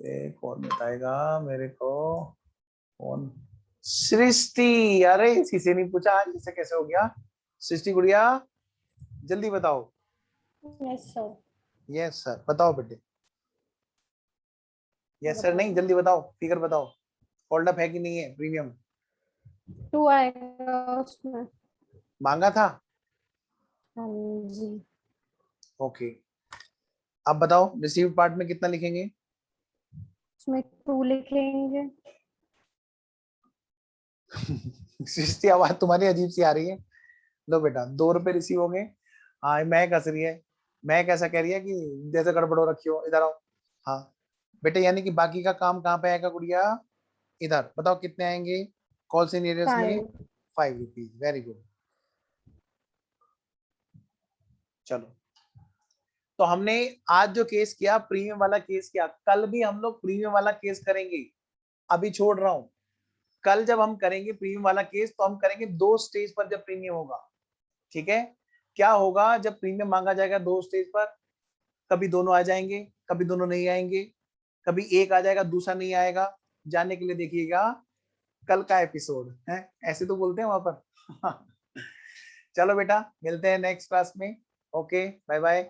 ये कौन बताएगा मेरे को? कौन? सृष्टि। अरे इसी से नहीं पूछा, आज इससे कैसे हो गया? सृष्टि गुड़िया जल्दी बताओ। Yes sir. यस सर, बताओ बेटे। यस सर नहीं, जल्दी बताओ, फिगर बताओ। होल्ड अप है कि नहीं है प्रीमियम? 2 आएगा उसमें। मांगा था? हाँ जी। ओके, अब बताओ रिसीव पार्ट में कितना लिखेंगे? उसमें 2 लिखेंगे। सृष्टि आवाज तुम्हारी अजीब सी आ रही है। लो बेटा, 2 रुपए रिसीव होंगे। हाँ, महक हंस रही है। महक ऐसा कह रही है कि जैसे गड़बड़ हो रखी हो। इधर आओ। हाँ बेटे, यानी कि बाकी का काम कहाँ पे आएगा गुड़िया? इधर बताओ कितने आएंगे कॉल सीनियर्स में? 5। 5 रुपीज, वेरी गुड। चलो, तो हमने आज जो केस किया प्रीमियम वाला केस किया, कल भी हम लोग प्रीमियम वाला केस करेंगे। अभी छोड़ रहा हूं, कल जब हम करेंगे प्रीमियम वाला केस तो हम करेंगे 2 स्टेज पर जब प्रीमियम होगा। ठीक है? क्या होगा जब प्रीमियम मांगा जाएगा 2 स्टेज पर? कभी दोनों आ जाएंगे, कभी दोनों नहीं आएंगे, कभी एक आ जाएगा दूसरा नहीं आएगा। जानने के लिए देखिएगा कल का एपिसोड है, ऐसे तो बोलते हैं वहां पर। चलो बेटा, मिलते हैं नेक्स्ट क्लास में। Okay, bye bye.